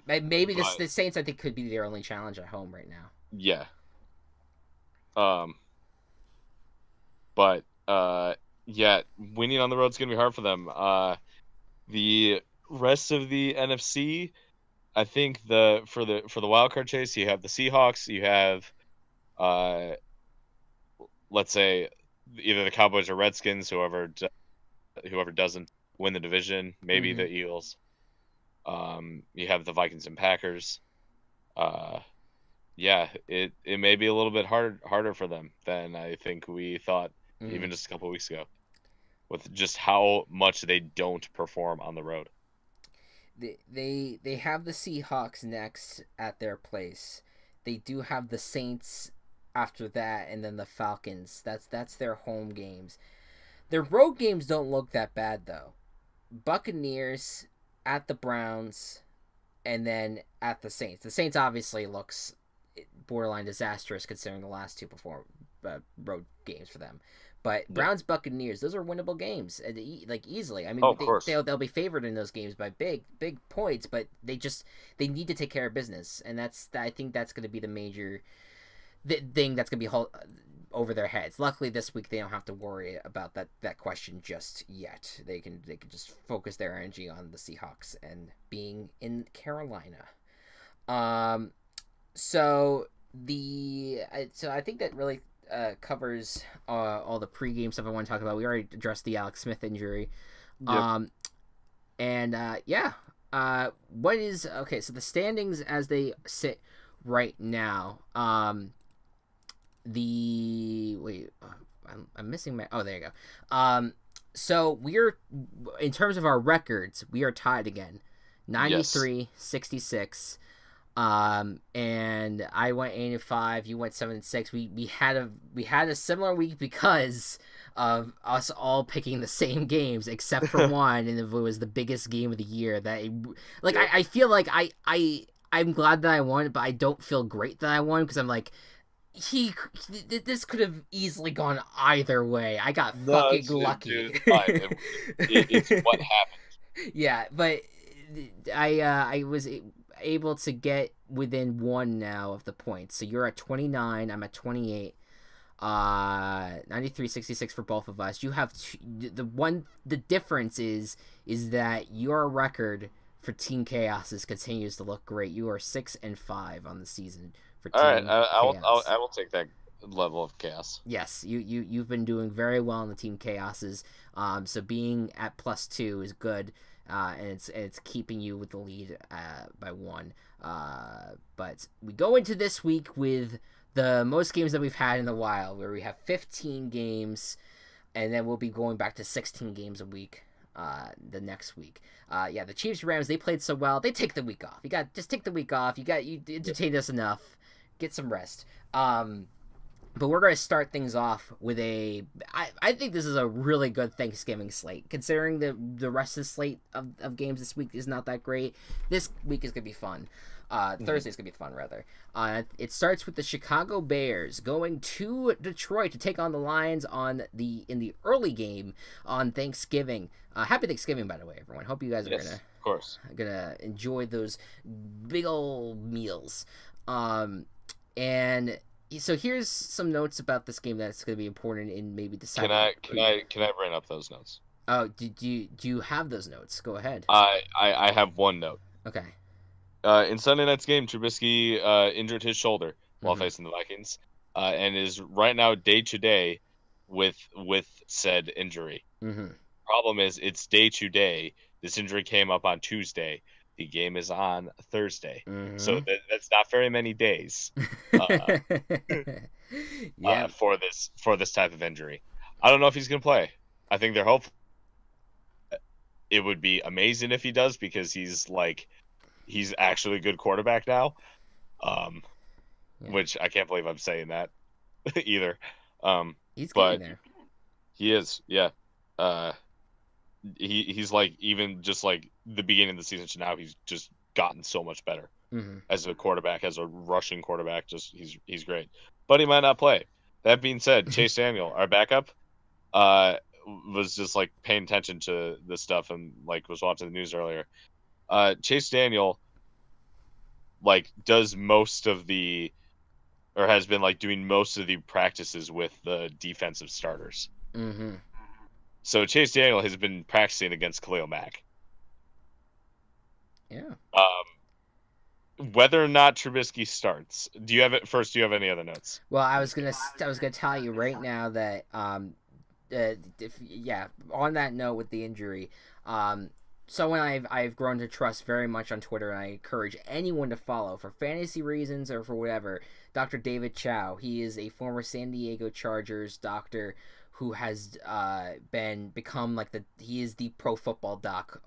Maybe the Saints, I think, could be their only challenge at home right now. Yeah. Yeah, winning on the road is gonna be hard for them. The rest of the NFC, I think for the wild card chase, you have the Seahawks, you have, let's say, either the Cowboys or Redskins, whoever doesn't win the division, maybe the Eagles. You have the Vikings and Packers. Uh, yeah, it may be a little bit harder for them than I think we thought Mm. even just a couple weeks ago, with just how much they don't perform on the road. They have the Seahawks next at their place. They do have the Saints after that, and then the Falcons. That's their home games. Their road games don't look that bad though. Buccaneers at the Browns, and then at the Saints. The Saints obviously looks borderline disastrous considering the last two road games for them. But Yeah. Browns Buccaneers, those are winnable games, like easily. I mean, Oh, of course. they'll be favored in those games by big points, but they need to take care of business, and I think that's going to be the major thing that's going to be over their heads. Luckily, this week they don't have to worry about that question just yet. They can just focus their energy on the Seahawks and being in Carolina. So I think that really covers all the pregame stuff I want to talk about. We already addressed the Alex Smith injury. Yep. Yeah. What is okay? So the standings as they sit right now. I'm missing my. Oh, there you go. So we're in terms of our records, we are tied again, 93-66. And I went 8-5. You went 7-6. We had a similar week because of us all picking the same games except for one, and it was the biggest game of the year. I feel like I'm glad that I won, but I don't feel great that I won because I'm like, this could have easily gone either way. I got fucking lucky. Dude, it's what happened. Yeah, but I was able to get within one now of the points. So you're at 29, I'm at 28. 93-66 for both of us. You have the difference is that your record for Team Chaos continues to look great. You are 6-5 on the season for Team Chaos. I will take that level of chaos. Yes, you've been doing very well in the Team Chaoses. So being at +2 is good. And it's keeping you with the lead by 1. But we go into this week with the most games that we've had in a while, where we have 15 games, and then we'll be going back to 16 games a week the next week. The Chiefs Rams, they played so well, they take the week off. Just take the week off. You entertained us enough. Get some rest. But we're going to start things off with I think this is a really good Thanksgiving slate. Considering the rest of the slate of games this week is not that great, this week is going to be fun. Thursday's going to be fun, rather. It starts with the Chicago Bears going to Detroit to take on the Lions in the early game on Thanksgiving. Happy Thanksgiving, by the way, everyone. Hope you guys are gonna enjoy those big old meals. And so here's some notes about this game that's going to be important in maybe deciding. Can I bring up those notes? Oh, do you have those notes? Go ahead. I have one note. Okay. In Sunday night's game, Trubisky injured his shoulder while facing the Vikings, and is right now day to day with said injury. Problem is, it's day to day. This injury came up on Tuesday. The game is on Thursday, so that's not very many days for this type of injury. I don't know if he's gonna play. I think they're hopeful. It would be amazing if he does, because he's actually a good quarterback now, which I can't believe I'm saying that either. He's getting there. He is, yeah. He's even just the beginning of the season to now, he's just gotten so much better as a quarterback, as a rushing quarterback. Just he's great, but he might not play. That being said, Chase Daniel, our backup, was just paying attention to this stuff and was watching the news earlier. Chase Daniel does most of the, or has been doing most of the practices with the defensive starters. So Chase Daniel has been practicing against Khalil Mack. Yeah. Whether or not Trubisky starts, do you have any other notes? Well, I was gonna tell you right now that on that note with the injury, someone I've grown to trust very much on Twitter, and I encourage anyone to follow for fantasy reasons or for whatever. Dr. David Chow. He is a former San Diego Chargers doctor who has become like he is the pro football doc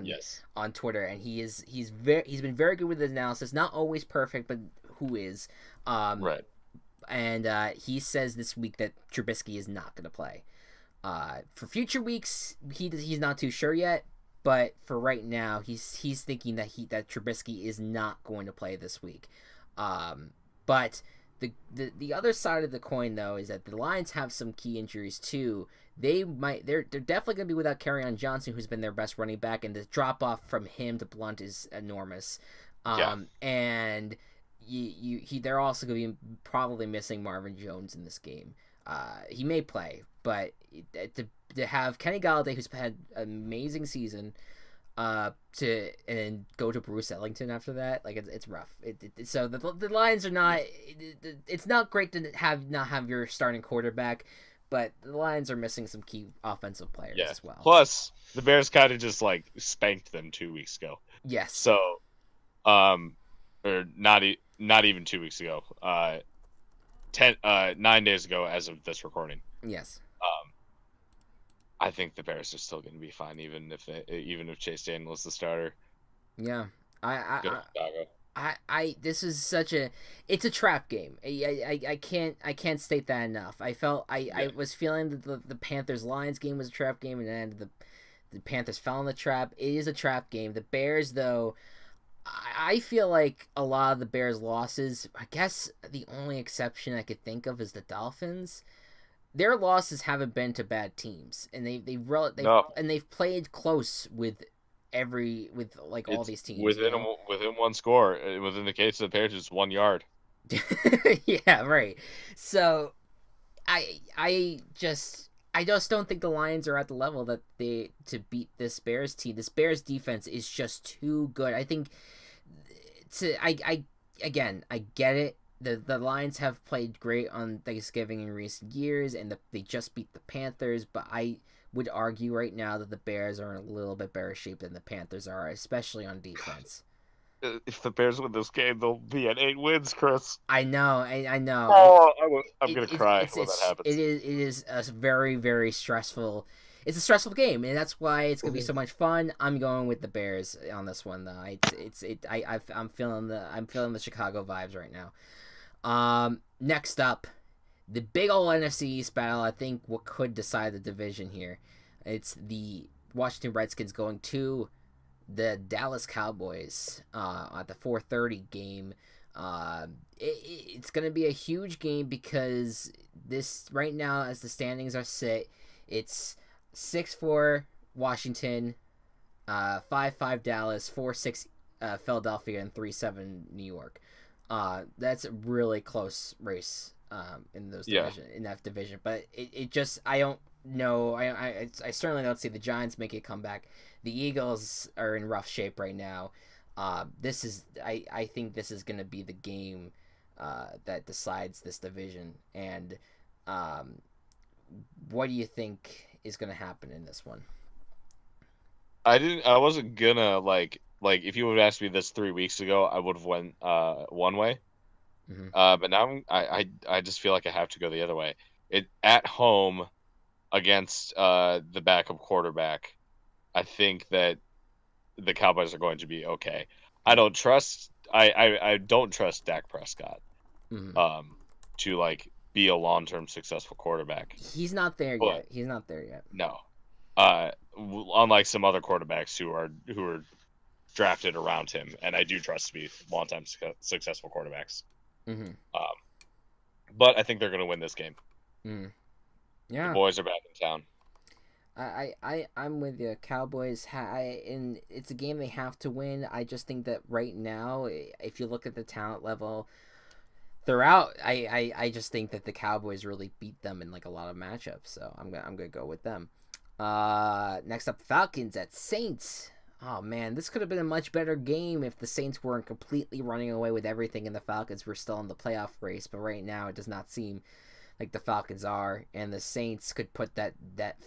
Yes. on Twitter, and he's been very good with his analysis. Not always perfect, but who is Right. And he says this week that Trubisky is not going to play. For future weeks, he's not too sure yet. But for right now, he's thinking that Trubisky is not going to play this week. But the other side of the coin, though, is that the Lions have some key injuries too. They're definitely going to be without Kerryon Johnson, who's been their best running back, and the drop off from him to Blunt is enormous. And they're also going to be probably missing Marvin Jones in this game. He may play, but to have Kenny Galladay, who's had an amazing season, and go to Bruce Ellington after that, like it's rough. So the Lions are not. It's not great to not have your starting quarterback, but the Lions are missing some key offensive players as well. Plus, the Bears kind of just like spanked them 2 weeks ago. Yes. So, or not even 2 weeks ago. 9 days ago, as of this recording. Yes. I think the Bears are still going to be fine, even if Chase Daniel is the starter. Yeah, this is it's a trap game. I can't state that enough. I was feeling that the Panthers Lions game was a trap game, and then the Panthers fell in the trap. It is a trap game. The Bears, though, I feel like a lot of the Bears' losses, I guess the only exception I could think of is the Dolphins. Their losses haven't been to bad teams, and they've played close with all these teams within one score. Within the case of the Bears, it's 1 yard. Yeah, right. So I just don't think the Lions are at the level that to beat this Bears team. This Bears defense is just too good. I think I get it. The Lions have played great on Thanksgiving in recent years, and they just beat the Panthers, but I would argue right now that the Bears are in a little bit better shape than the Panthers are, especially on defense. If the Bears win this game, they'll be at 8 wins, Chris. I know. Oh, I'm going to cry when that happens. It is a very, very stressful... It's a stressful game, and that's why it's gonna be so much fun. I'm going with the Bears on this one, though. I'm feeling the Chicago vibes right now. Next up, the big old NFC East battle. I think what could decide the division here. It's the Washington Redskins going to the Dallas Cowboys at the 4:30 game. It's gonna be a huge game because this right now, as the standings are set, it's 6-4 Washington, 5-5 Dallas, 4-6 Philadelphia, and 3-7 New York. That's a really close race in that division. But it just, I don't know. I certainly don't see the Giants make a comeback. The Eagles are in rough shape right now. I think this is going to be the game that decides this division. And what do you think is going to happen in this one? I wasn't gonna like if you would have asked me this 3 weeks ago, I would have went one way. Mm-hmm. But now I just feel like I have to go the other way. It at home against the backup quarterback. I think that the Cowboys are going to be okay. I don't trust Dak Prescott to like be a long-term successful quarterback. He's not there yet. No. Unlike some other quarterbacks who are drafted around him, and I do trust to be long-time successful quarterbacks. Mm-hmm. But I think they're going to win this game. Mm. Yeah, the boys are back in town. I'm with you. Cowboys, and it's a game they have to win. I just think that right now, if you look at the talent level, they're out. I just think that the Cowboys really beat them in like a lot of matchups. So I'm gonna go with them. Next up, Falcons at Saints. Oh man, this could have been a much better game if the Saints weren't completely running away with everything and the Falcons were still in the playoff race. But right now, it does not seem like the Falcons are, and the Saints could put that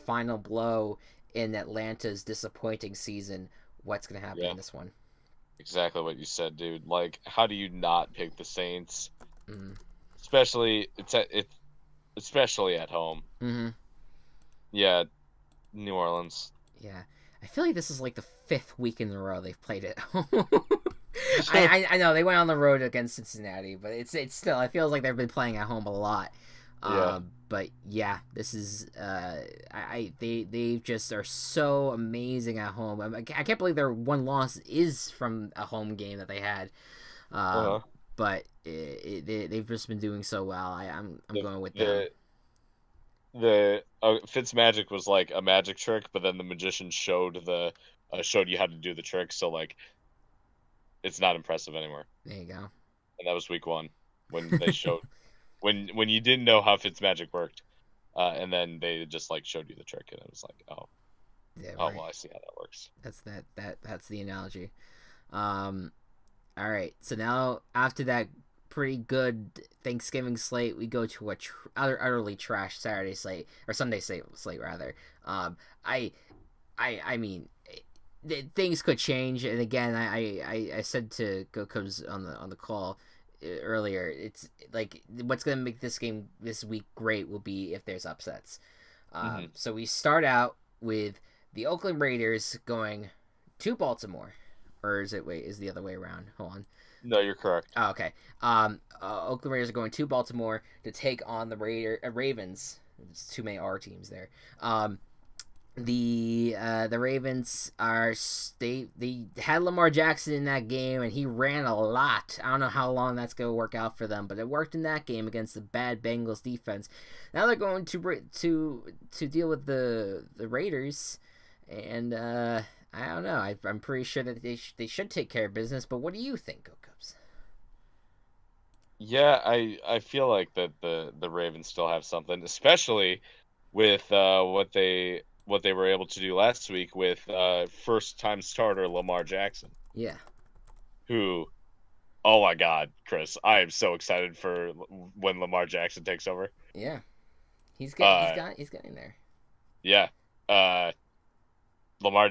final blow in Atlanta's disappointing season, what's going to happen Yeah, in this one. exactly what you said, dude. Like, how do you not pick the Saints? Mm-hmm. Especially at home. Mm-hmm. Yeah, New Orleans. Yeah. I feel like this is like the 5th week in a row they've played it. I know they went on the road against Cincinnati, but it's still, it feels like they've been playing at home a lot. Yeah. But yeah, this is they just are so amazing at home. I can't believe their one loss is from a home game that they had. Uh-huh. But they've just been doing so well. I'm The going with them. the Fitzmagic was like a magic trick, but then the magician showed you how to do the trick, so like it's not impressive anymore. There you go. And that was week 1 when they showed when you didn't know how Fitzmagic worked, and then they just like showed you the trick, and it was like, oh, Yeah, oh right. well, I see how that works. That's the analogy. All right. So now after that pretty good Thanksgiving slate, we go to a utterly trash Saturday slate or Sunday slate rather. I I mean, things could change, and again, I said to Goku's on the call earlier, it's like what's gonna make this game this week great will be if there's upsets. So we start out with the Oakland Raiders going to Baltimore, or is the other way around? Hold on. No, you're correct. Oh, okay. Oakland Raiders are going to Baltimore to take on the Ravens. There's too many R teams there. The Ravens are they had Lamar Jackson in that game, and he ran a lot. I don't know how long that's going to work out for them, but it worked in that game against the bad Bengals defense. Now they're going to deal with the Raiders, and I don't know. I'm pretty sure that they should take care of business. But what do you think, Go-Cubs? Yeah, I feel like that the Ravens still have something, especially with what they were able to do last week with first time starter Lamar Jackson. Yeah. Who, oh my God, Chris, I am so excited for when Lamar Jackson takes over. Yeah. He's getting there. Yeah. Lamar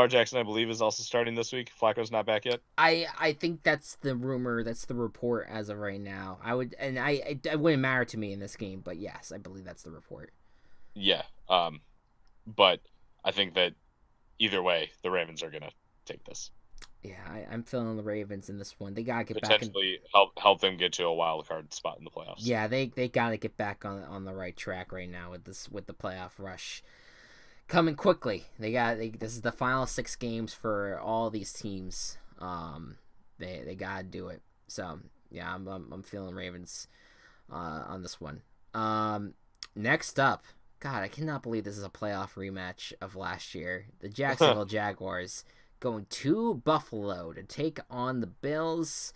Jackson, I believe, is also starting this week. Flacco's not back yet. I think that's the rumor. That's the report as of right now. It wouldn't matter to me in this game, but yes, I believe that's the report. Yeah. But I think that either way, the Ravens are gonna take this. Yeah, I'm feeling the Ravens in this one. They gotta get potentially help them get to a wild card spot in the playoffs. Yeah, they gotta get back on the right track right now with the playoff rush coming quickly. This is the final 6 games for all these teams. They gotta do it. So yeah, I'm feeling Ravens on this one. Next up, God, I cannot believe this is a playoff rematch of last year. The Jacksonville Jaguars going to Buffalo to take on the Bills.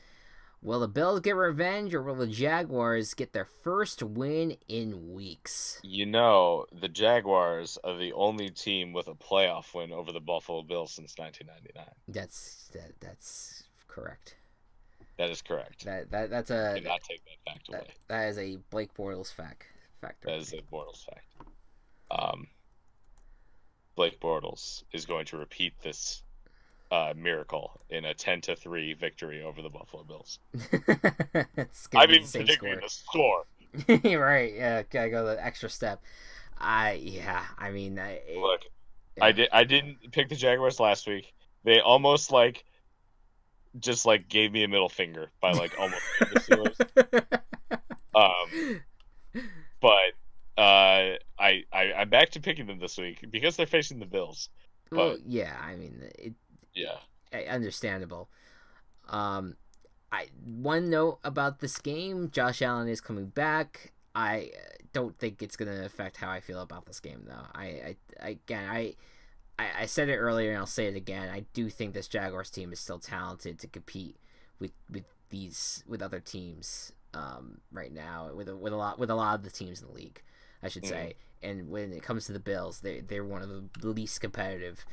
Will the Bills get revenge, or will the Jaguars get their first win in weeks? You know, the Jaguars are the only team with a playoff win over the Buffalo Bills since 1999. That's correct. That is correct. That's a. Do not take that fact away. That is a Blake Bortles factor. That is a Bortles fact. Blake Bortles is going to repeat this miracle in a 10-3 victory over the Buffalo Bills. I mean, particularly the score. Right? Yeah, gotta go the extra step. Look, yeah. I didn't pick the Jaguars last week. They almost just gave me a middle finger by almost the Steelers. But I'm back to picking them this week because they're facing the Bills. Well, yeah, I mean, yeah, understandable. One note about this game: Josh Allen is coming back. I don't think it's gonna affect how I feel about this game, though. I said it earlier and I'll say it again. I do think this Jaguars team is still talented to compete with other teams right now with a lot of the teams in the league, I should say. And when it comes to the Bills, they're one of the least competitive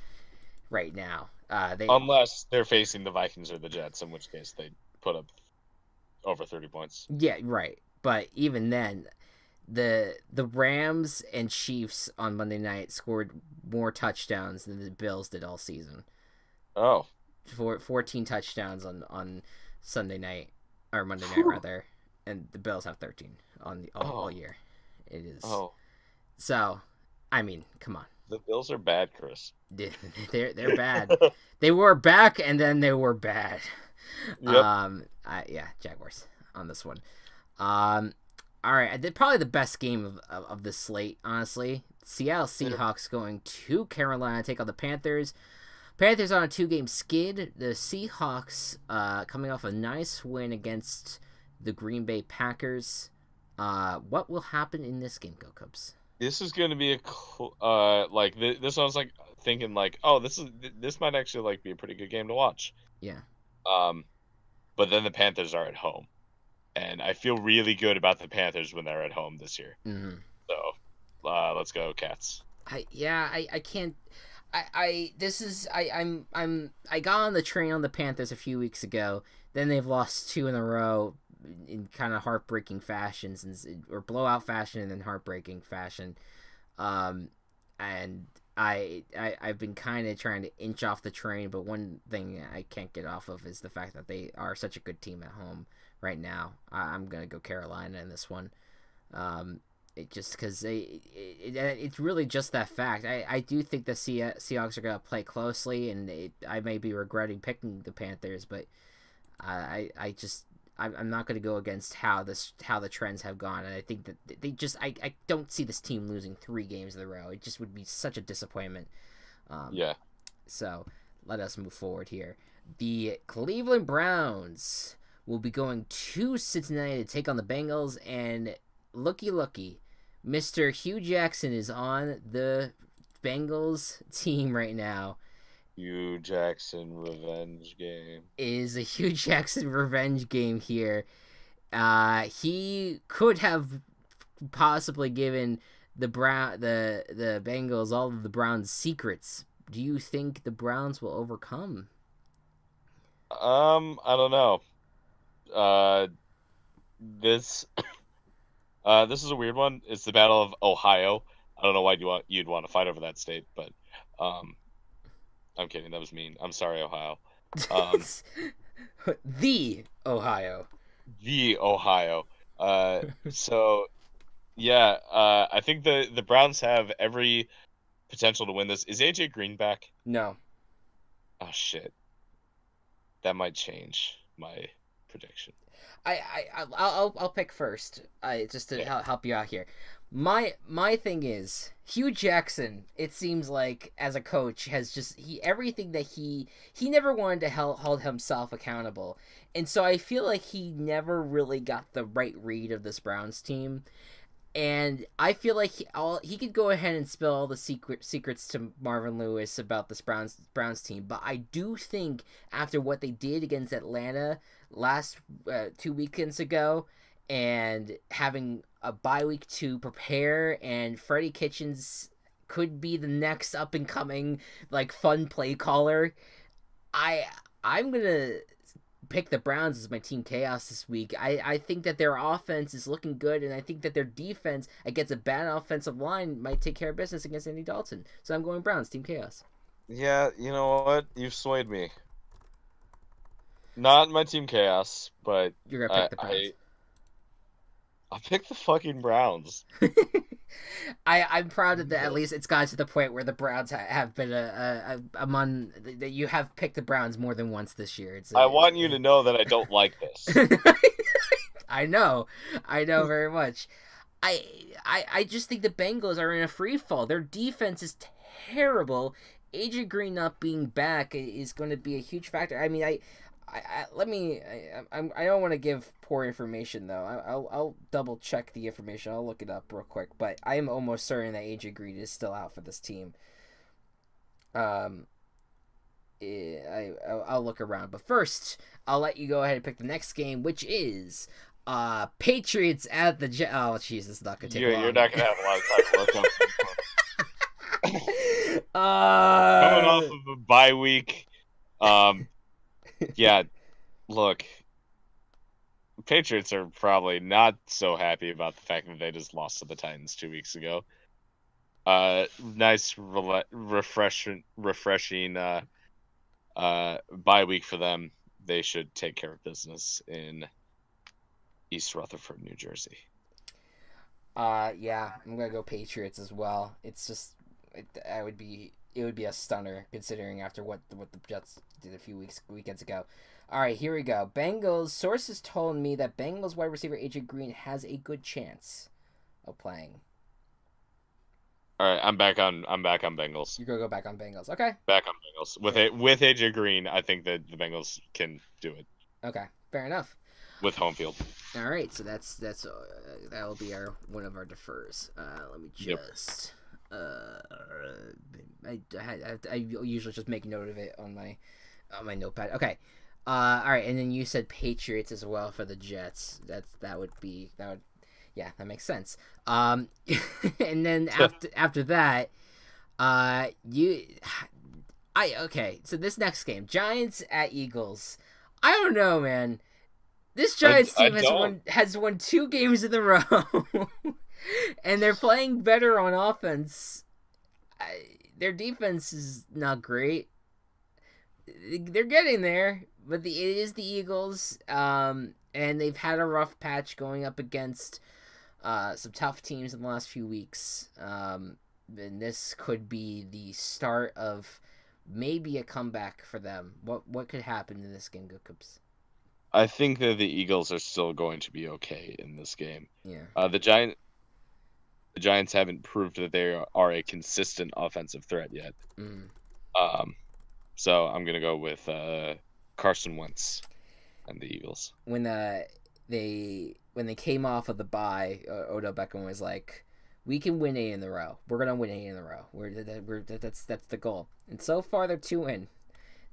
right now. Unless they're facing the Vikings or the Jets, in which case they put up over 30 points. Yeah, right. But even then, the Rams and Chiefs on Monday night scored more touchdowns than the Bills did all season. Oh. 14 touchdowns on Sunday night, or Monday night rather, and the Bills have 13 on all year. It is. Oh. So, I mean, come on. The Bills are bad, Chris. They're bad. They were back and then they were bad. Yep. Yeah, Jaguars on this one. All right, I did probably the best game of the slate, honestly. Seattle Seahawks going to Carolina, take on the Panthers. Panthers on a 2-game skid. The Seahawks coming off a nice win against the Green Bay Packers. What will happen in this game, Go Cubs? This is going to be this one's like thinking like, oh, this might actually like be a pretty good game to watch. Yeah. But then the Panthers are at home, and I feel really good about the Panthers when they're at home this year. Mm-hmm. So, let's go Cats. I can't. I got on the train on the Panthers a few weeks ago. Then they've lost 2 in a row in kind of heartbreaking fashions, or blowout fashion and then heartbreaking fashion. And I've been kind of trying to inch off the train, but one thing I can't get off of is the fact that they are such a good team at home right now. I'm gonna go Carolina in this one. It just because it's really just that fact. I do think the Seahawks are gonna play closely, and I may be regretting picking the Panthers, but I'm not going to go against how the trends have gone, and I think that I don't see this team losing 3 games in a row. It just would be such a disappointment. Yeah. So let us move forward here. The Cleveland Browns will be going to Cincinnati to take on the Bengals, and looky, Mr. Hugh Jackson is on the Bengals team right now. Hugh Jackson revenge game. Is a Hugh Jackson revenge game here. He could have possibly given the Bengals all of the Browns' secrets. Do you think the Browns will overcome? I don't know. This is a weird one. It's the Battle of Ohio. I don't know why you'd want to fight over that state, but I'm kidding. That was mean. I'm sorry, Ohio. The Ohio. The Ohio. So, yeah. I think the Browns have every potential to win this. Is AJ Green back? No. Oh shit. That might change my prediction. I'll pick first. Just to help you out here. My thing is Hugh Jackson. It seems like as a coach has just everything that he never wanted to hold himself accountable, and so I feel like he never really got the right read of this Browns team, and I feel like he could go ahead and spill all the secrets to Marvin Lewis about this Browns team, but I do think after what they did against Atlanta last 2 weekends ago, and having a bye week to prepare, and Freddie Kitchens could be the next up and coming like fun play caller, I'm gonna pick the Browns as my team chaos this week. I think that their offense is looking good, and I think that their defense against a bad offensive line might take care of business against Andy Dalton. So I'm going Browns, team chaos. Yeah, you know what? You've swayed me. Not my team chaos, but you're gonna pick the Browns. I picked the fucking Browns. I'm proud that at least it's gotten to the point where the Browns have been among that you have picked the Browns more than once this year. I want you to know that I don't like this. I know very much. I just think the Bengals are in a free fall. Their defense is terrible. AJ Green not being back is going to be a huge factor. I mean, I don't want to give poor information though. I'll double check the information. I'll look it up real quick. But I am almost certain that AJ Green is still out for this team. I'll look around. But first, I'll let you go ahead and pick the next game, which is Patriots at the Jets. Oh, jeez, it's not gonna take long. You're not gonna have a lot of time to look up. Coming off of a bye week. Yeah, look, Patriots are probably not so happy about the fact that they just lost to the Titans 2 weeks ago. Nice, refreshing bye week for them. They should take care of business in East Rutherford, New Jersey. Yeah, I'm gonna go Patriots as well. It's just, it would be a stunner considering after what the Jets did a few weekends ago. All right, here we go. Bengals sources told me that Bengals wide receiver AJ Green has a good chance of playing. All right, I'm back on Bengals. You're gonna go back on Bengals, okay? Back on Bengals with AJ Green. I think that the Bengals can do it. Okay, fair enough. With home field. All right, so that's that will be one of our defers. Let me just. I usually just make note of it on my notepad. Okay. All right, and then you said Patriots as well for the Jets. That would yeah, that makes sense. And then after that, okay. So this next game, Giants at Eagles. I don't know, man. This Giants team has won 2 games in a row, and they're playing better on offense. Their defense is not great. They're getting there, but it is the Eagles, and they've had a rough patch going up against some tough teams in the last few weeks. And this could be the start of maybe a comeback for them. What could happen in this game, Gookubs? I think that the Eagles are still going to be okay in this game. Yeah. The Giants haven't proved that they are a consistent offensive threat yet. Mm. So I'm gonna go with Carson Wentz and the Eagles. When they came off of the bye, Odell Beckham was like, "We can win 8 in a row. We're gonna win 8 in a row. That's the goal." And so far they're 2 in.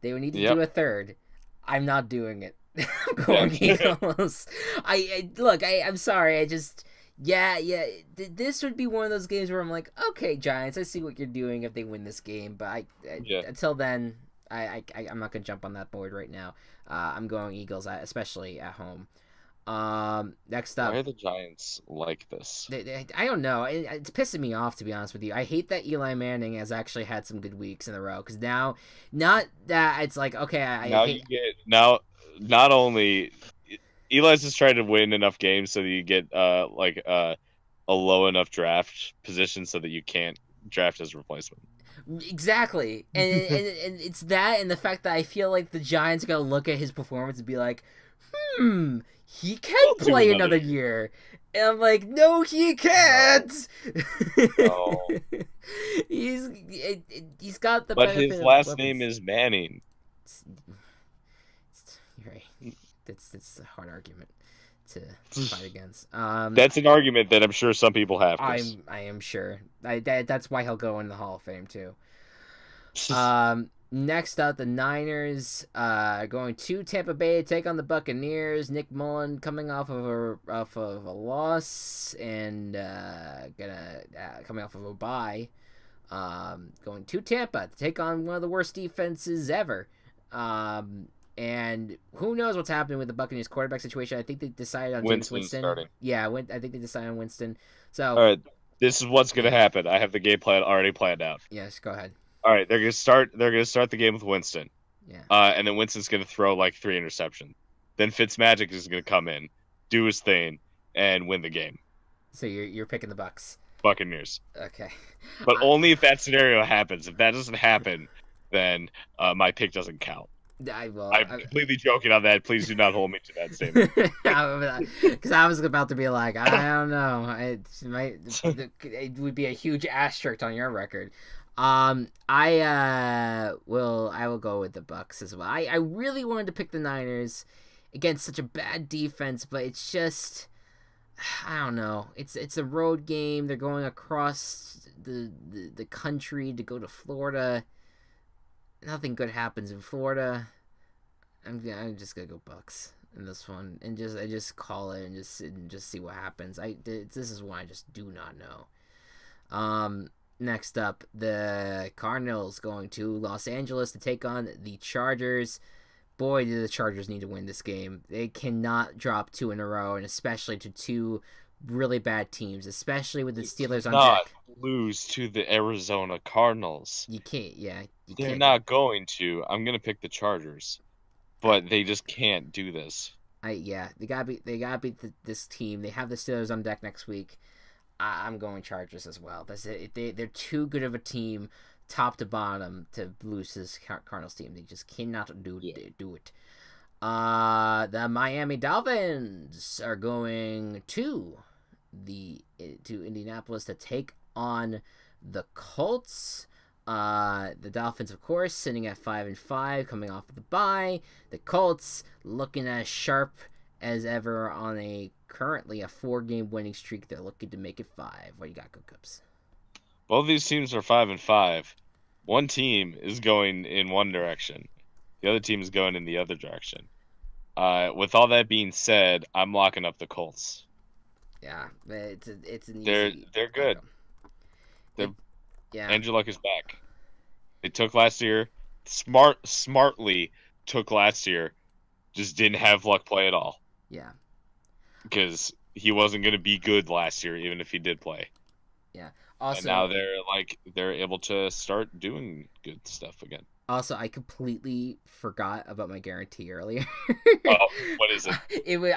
They would need to do a third. I'm not doing it. I'm going Eagles. I'm sorry. I just this would be one of those games where I'm like, okay, Giants, I see what you're doing if they win this game, but until then, I'm not gonna jump on that board right now. I'm going Eagles, especially at home. Next up, why are the Giants like this? I don't know. It's pissing me off, to be honest with you. I hate that Eli Manning has actually had some good weeks in a row, because now, not that it's like, okay, not only Eli's just trying to win enough games so that you get a low enough draft position so that you can't draft his replacement. Exactly, and it's that, and the fact that I feel like the Giants are gonna look at his performance and be like, he can play another year. And I'm like, no, he can't. No. He's got the. But his last name is Manning. You're right. That's a hard argument to fight against. That's an argument that I'm sure some people have. I am sure. That's why he'll go in the Hall of Fame too. Next up, the Niners going to Tampa Bay to take on the Buccaneers. Nick Mullen coming off of a loss and coming off of a bye. Going to Tampa to take on one of the worst defenses ever. And who knows what's happening with the Buccaneers quarterback situation. I think they decided on Winston starting. Yeah, I think they decided on Winston. So, all right, this is what's going to happen. I have the game plan already planned out. Yes, go ahead. All right, they're going to start the game with Winston. Yeah. And then Winston's going to throw like 3 interceptions. Then Fitzmagic is going to come in, do his thing, and win the game. So you're picking the Buccaneers. Okay. But only if that scenario happens. If that doesn't happen, then my pick doesn't count. I'm completely joking on that. Please do not hold me to that statement. Because I was about to be like, I don't know. It would be a huge asterisk on your record. I will go with the Bucks as well. I really wanted to pick the Niners against such a bad defense, but it's just, I don't know. It's a road game. They're going across the country to go to Florida. Nothing good happens in Florida. I'm just gonna go Bucks in this one, and just call it and just see what happens. This is one I just do not know. Next up, the Cardinals going to Los Angeles to take on the Chargers. boy, do the Chargers need to win this game. They cannot drop 2 in a row, and especially to 2 really bad teams, especially with the Steelers on Not deck. lose to the Arizona Cardinals. You can't, They're not going to. I'm gonna pick the Chargers, but they just can't do this. They gotta beat this team. They have the Steelers on deck next week. I'm going Chargers as well. They're too good of a team, top to bottom, to lose this Cardinals team. They just cannot do it. The Miami Dolphins are going to Indianapolis to take on the Colts. The Dolphins, of course, sitting at 5-5, coming off of the bye. The Colts looking as sharp as ever on currently a 4-game winning streak. They're looking to make it 5. What do you got, Go Cubs? Both these teams are 5-5. One team is going in one direction. The other team is going in the other direction. With all that being said, I'm locking up the Colts. Yeah, it's an easy. They're good. Andrew Luck is back. They took last year. Smartly took last year. Just didn't have Luck play at all. Yeah. Because he wasn't going to be good last year, even if he did play. Yeah. Also, and now they're able to start doing good stuff again. Also, I completely forgot about my guarantee earlier. Oh, what is it?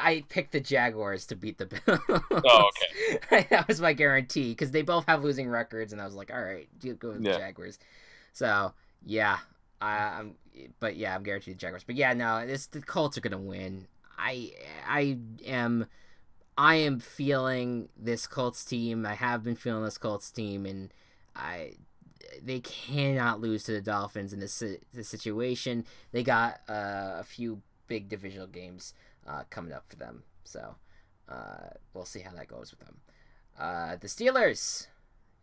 I picked the Jaguars to beat the Bills. Oh, okay. That was my guarantee because they both have losing records, and I was like, all right, go with the Jaguars. So yeah, I'm guaranteed the Jaguars. But yeah, no, the Colts are gonna win. I am feeling this Colts team. I have been feeling this Colts team, and they cannot lose to the Dolphins in this situation. They got a few big divisional games coming up for them, so we'll see how that goes with them. The Steelers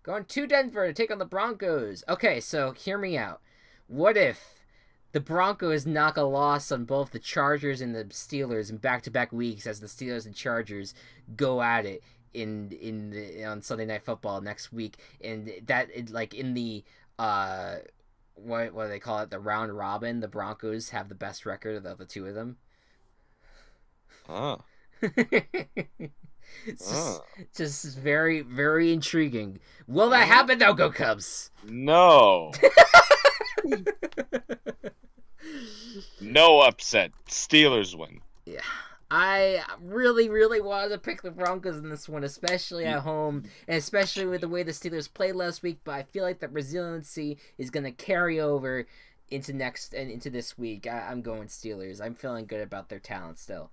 going to Denver to take on the Broncos. Okay, so hear me out. What if the Broncos knock a loss on both the Chargers and the Steelers in back-to-back weeks as the Steelers and Chargers go at it on Sunday Night Football next week, and that in the what do they call it, the round robin, the Broncos have the best record of the two of them. It's just very, very intriguing. Will that happen though, Go Cubs? No. No upset. Steelers win. Yeah. I really, really wanted to pick the Broncos in this one, especially at home, and especially with the way the Steelers played last week, but I feel like the resiliency is going to carry over into this week. I'm going Steelers. I'm feeling good about their talent still.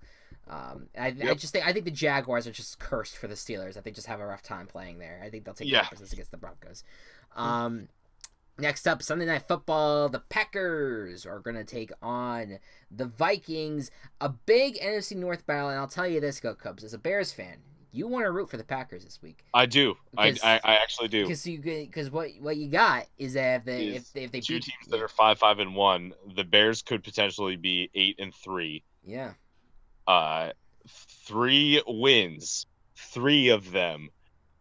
I think the Jaguars are just cursed for the Steelers. I think just have a rough time playing there. I think they'll take care of business against the Broncos. Next up, Sunday Night Football, the Packers are going to take on the Vikings. A big NFC North battle, and I'll tell you this, Go Cubs, as a Bears fan, you want to root for the Packers this week. I do. I actually do. Because what you got is that if they beat two teams that are 5-5-1, the Bears could potentially be 8-3. Yeah. 3 wins, 3 of them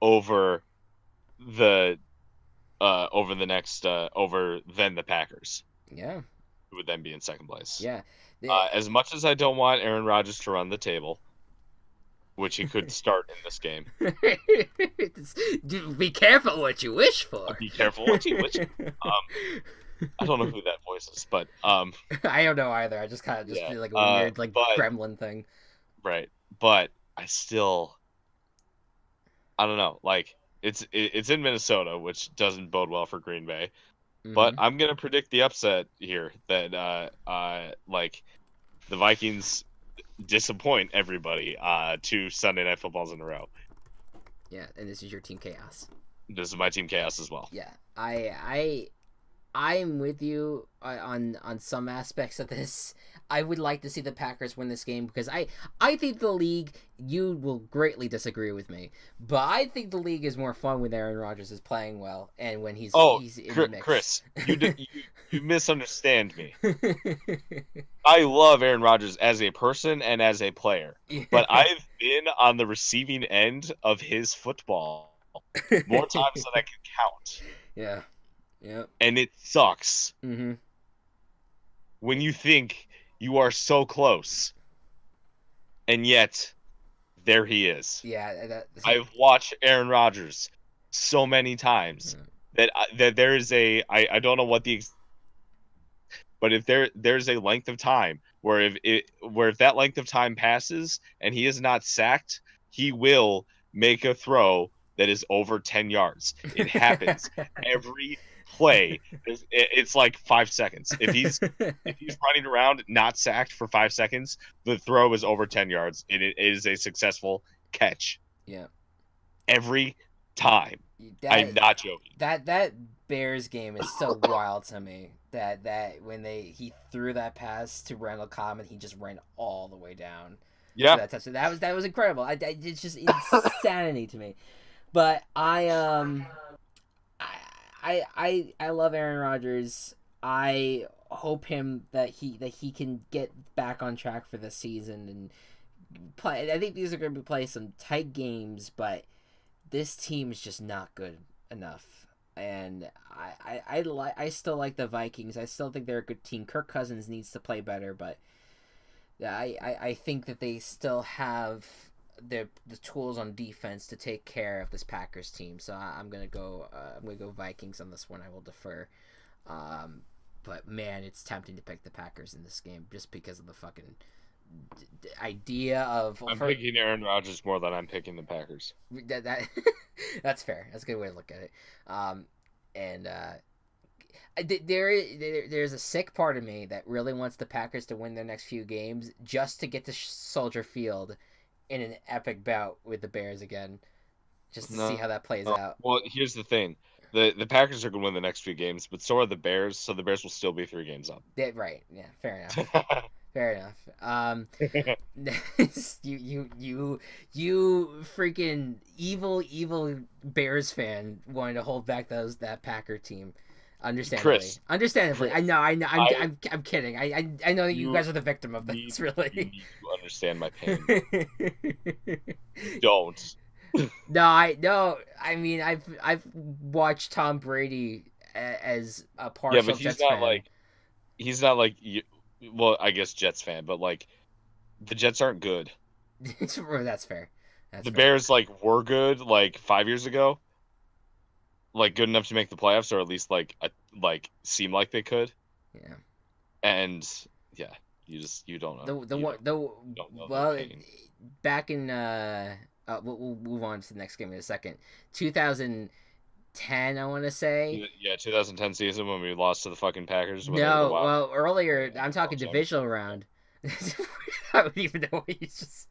over the Packers. Yeah. Who would then be in second place. Yeah. As much as I don't want Aaron Rodgers to run the table, which he could start in this game. Be careful what you wish for. Be careful what you wish for. I don't know who that voice is, but I don't know either. I just kind of feel like a weird gremlin thing. Right. But I don't know. Like it's in Minnesota, which doesn't bode well for Green Bay. Mm-hmm. But I'm gonna predict the upset here that the Vikings disappoint everybody 2 Sunday Night Footballs in a row. Yeah, and this is your Team Chaos. This is my Team Chaos as well. Yeah, I'm with you on some aspects of this. I would like to see the Packers win this game because I think the league, you will greatly disagree with me, but I think the league is more fun when Aaron Rodgers is playing well and when he's in the mix. Chris, you misunderstand me. I love Aaron Rodgers as a person and as a player, but I've been on the receiving end of his football more times than I can count. Yeah. Yeah. And it sucks. Mm-hmm. When you think You are so close. And yet, there he is. Yeah, I've watched Aaron Rodgers so many times that there is I don't know what the but if there's a length of time where if that length of time passes and he is not sacked, he will make a throw that is over 10 yards. It happens every play. It's like 5 seconds. If he's running around not sacked for 5 seconds, the throw is over 10 yards and it is a successful catch. Yeah. Every time. I'm not joking. That Bears game is so wild to me. That when he threw that pass to Randall Cobb and he just ran all the way down. Yeah. That touchdown. That was incredible. It's just insanity to me. But I love Aaron Rodgers. I hope that he can get back on track for this season and play. I think these are going to play some tight games, but this team is just not good enough. And I still like the Vikings. I still think they're a good team. Kirk Cousins needs to play better, but I think that they still have the tools on defense to take care of this Packers team. So I'm gonna go Vikings on this one. I will defer. But man, it's tempting to pick the Packers in this game just because of the fucking idea of. I'm picking Aaron Rodgers more than I'm picking the Packers. That's fair. That's a good way to look at it. There's a sick part of me that really wants the Packers to win their next few games just to get to Soldier Field in an epic bout with the Bears again, just to see how that plays out. Well, here's the thing. The Packers are going to win the next few games, but so are the Bears, so the Bears will still be 3 games up. Yeah, right. Yeah, fair enough. Fair enough. You freaking evil Bears fan wanting to hold back that Packer team. Understandably. Chris, I know. I'm kidding. I know that you guys are the victim of this. Really. You need to understand my pain. Don't. No. I mean, I've watched Tom Brady as a partial but Jets fan. He's not like. Well, I guess Jets fan, but like, the Jets aren't good. That's fair. The Bears were good 5 years ago, good enough to make the playoffs, or at least seem like they could. Yeah. And yeah, you don't know. Back in we'll move on to the next game in a second. 2010, I want to say. Yeah, 2010 season when we lost to the fucking Packers. No, well, earlier, I'm talking divisional round. I don't even know what you just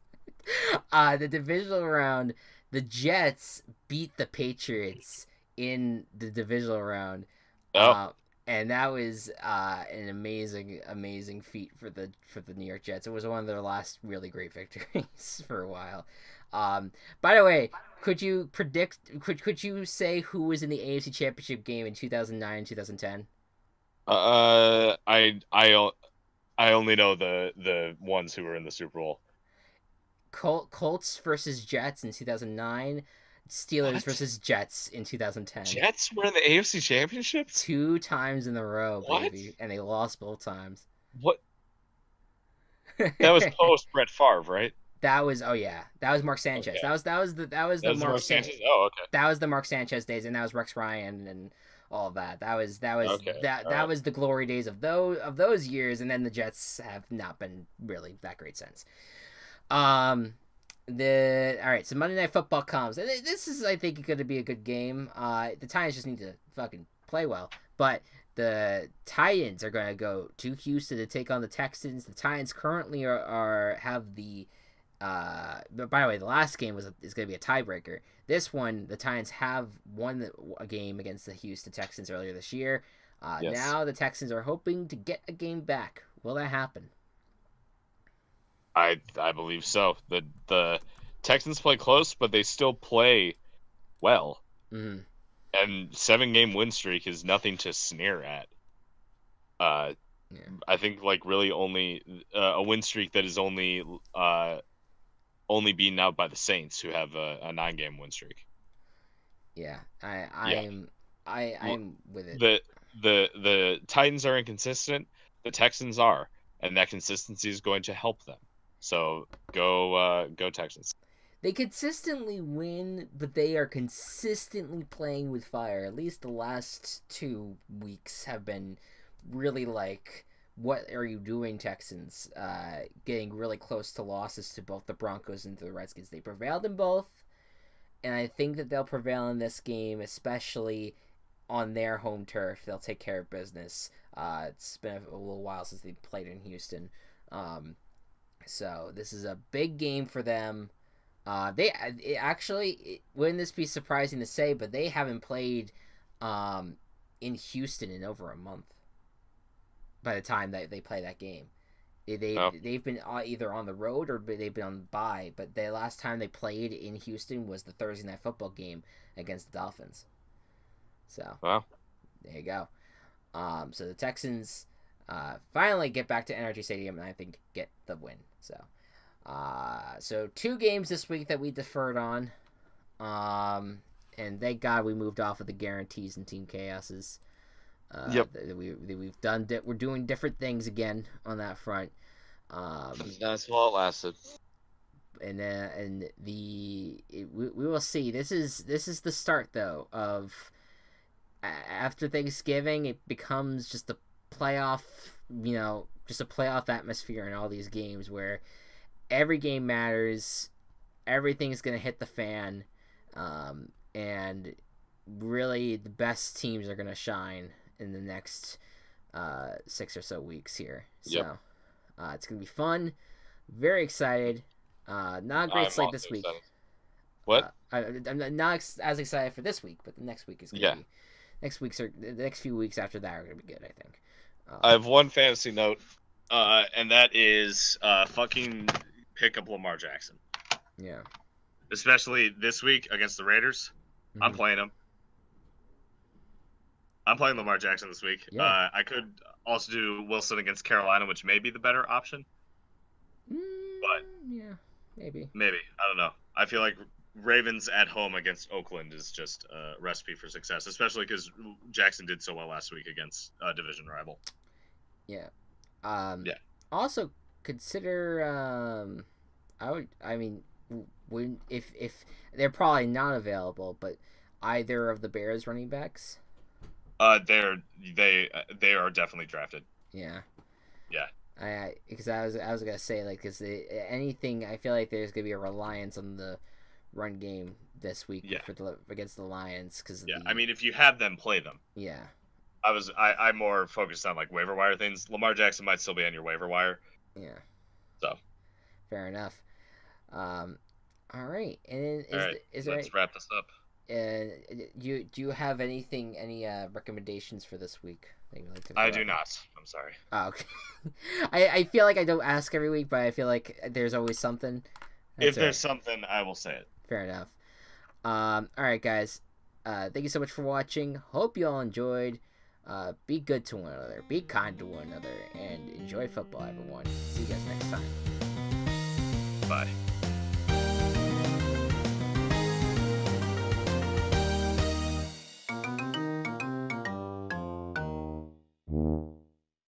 said. The divisional round, the Jets beat the Patriots in the divisional round. And that was an amazing feat for the New York Jets. It was one of their last really great victories for a while. By the way, could you predict? Could you say who was in the AFC Championship game in 2009 and 2010? I only know the ones who were in the Super Bowl. Colts versus Jets in 2009. Steelers versus Jets in 2010. Jets were in the AFC Championship 2 times in a row, baby, and they lost both times. What? That was post Brett Favre, right? That was that was Mark Sanchez. Okay. That was the Mark Sanchez. Oh, okay. That was the Mark Sanchez days, and that was Rex Ryan and all of that. That was was the glory days of those years, and then the Jets have not been really that great since. All right, so Monday Night Football comes. This is, I think, going to be a good game. The Titans just need to fucking play well, but the Titans are going to go to Houston to take on the Texans. The Titans currently have the. But by the way, the last game is going to be a tiebreaker. This one, the Titans have won a game against the Houston Texans earlier this year. Yes. Now the Texans are hoping to get a game back. Will that happen? I believe so. The Texans play close, but they still play well. Mm-hmm. And 7-game win streak is nothing to sneer at. I think really only a win streak that is only beaten out by the Saints, who have a 9-game win streak. Yeah, I'm with it. The Titans are inconsistent. The Texans are, and that consistency is going to help them. So go Texans. They consistently win, but they are consistently playing with fire. At least the last 2 weeks have been really like, what are you doing, Texans? Getting really close to losses to both the Broncos and to the Redskins. They prevailed in both, and I think that they'll prevail in this game, especially on their home turf. They'll take care of business. It's been a little while since they played in Houston. So this is a big game for them. Wouldn't this be surprising to say, but they haven't played in Houston in over a month by the time that they play that game. They've been either on the road or they've been on bye, but the last time they played in Houston was the Thursday Night Football game against the Dolphins. So, wow. There you go. So the Texans finally get back to NRG Stadium and I think get the win. So 2 games this week that we deferred on. And thank God we moved off of the guarantees and team chaoses. Yep. We're doing different things again on that front. That's while it lasted. We will see. This is the start though of after Thanksgiving. It becomes just a playoff, just a playoff atmosphere in all these games where every game matters. Everything's gonna hit the fan, and really the best teams are gonna shine in the next 6 or so weeks here. So it's gonna be fun. Very excited. Not a great slate this week. Excited. What? I'm not as excited for this week, but the next week is gonna be. The next few weeks after that are gonna be good, I think. I have one fantasy note, and that is fucking pick up Lamar Jackson. Yeah. Especially this week against the Raiders. Mm-hmm. I'm playing him. I'm playing Lamar Jackson this week. Yeah. I could also do Wilson against Carolina, which may be the better option. But yeah, maybe. I don't know. I feel like Ravens at home against Oakland is just a recipe for success, especially because Jackson did so well last week against a division rival. Yeah. Also consider if they're probably not available, but either of the Bears running backs. They are definitely drafted. Yeah. Yeah. Because I was gonna say, like, because anything, I feel like there's gonna be a reliance on the run game this week against the Lions. I mean, if you have them, play them. Yeah. I'm more focused on like waiver wire things. Lamar Jackson might still be on your waiver wire. Yeah. So. Fair enough. All right. And let's wrap this up. Do you have any recommendations for this week that you would like to I do not. I'm sorry. Oh, okay. I feel like I don't ask every week, but I feel like there's always something. If there's something, I will say it. Fair enough. All right, guys. Thank you so much for watching. Hope you all enjoyed. Be good to one another. Be kind to one another. And enjoy football, everyone. See you guys next time. Bye.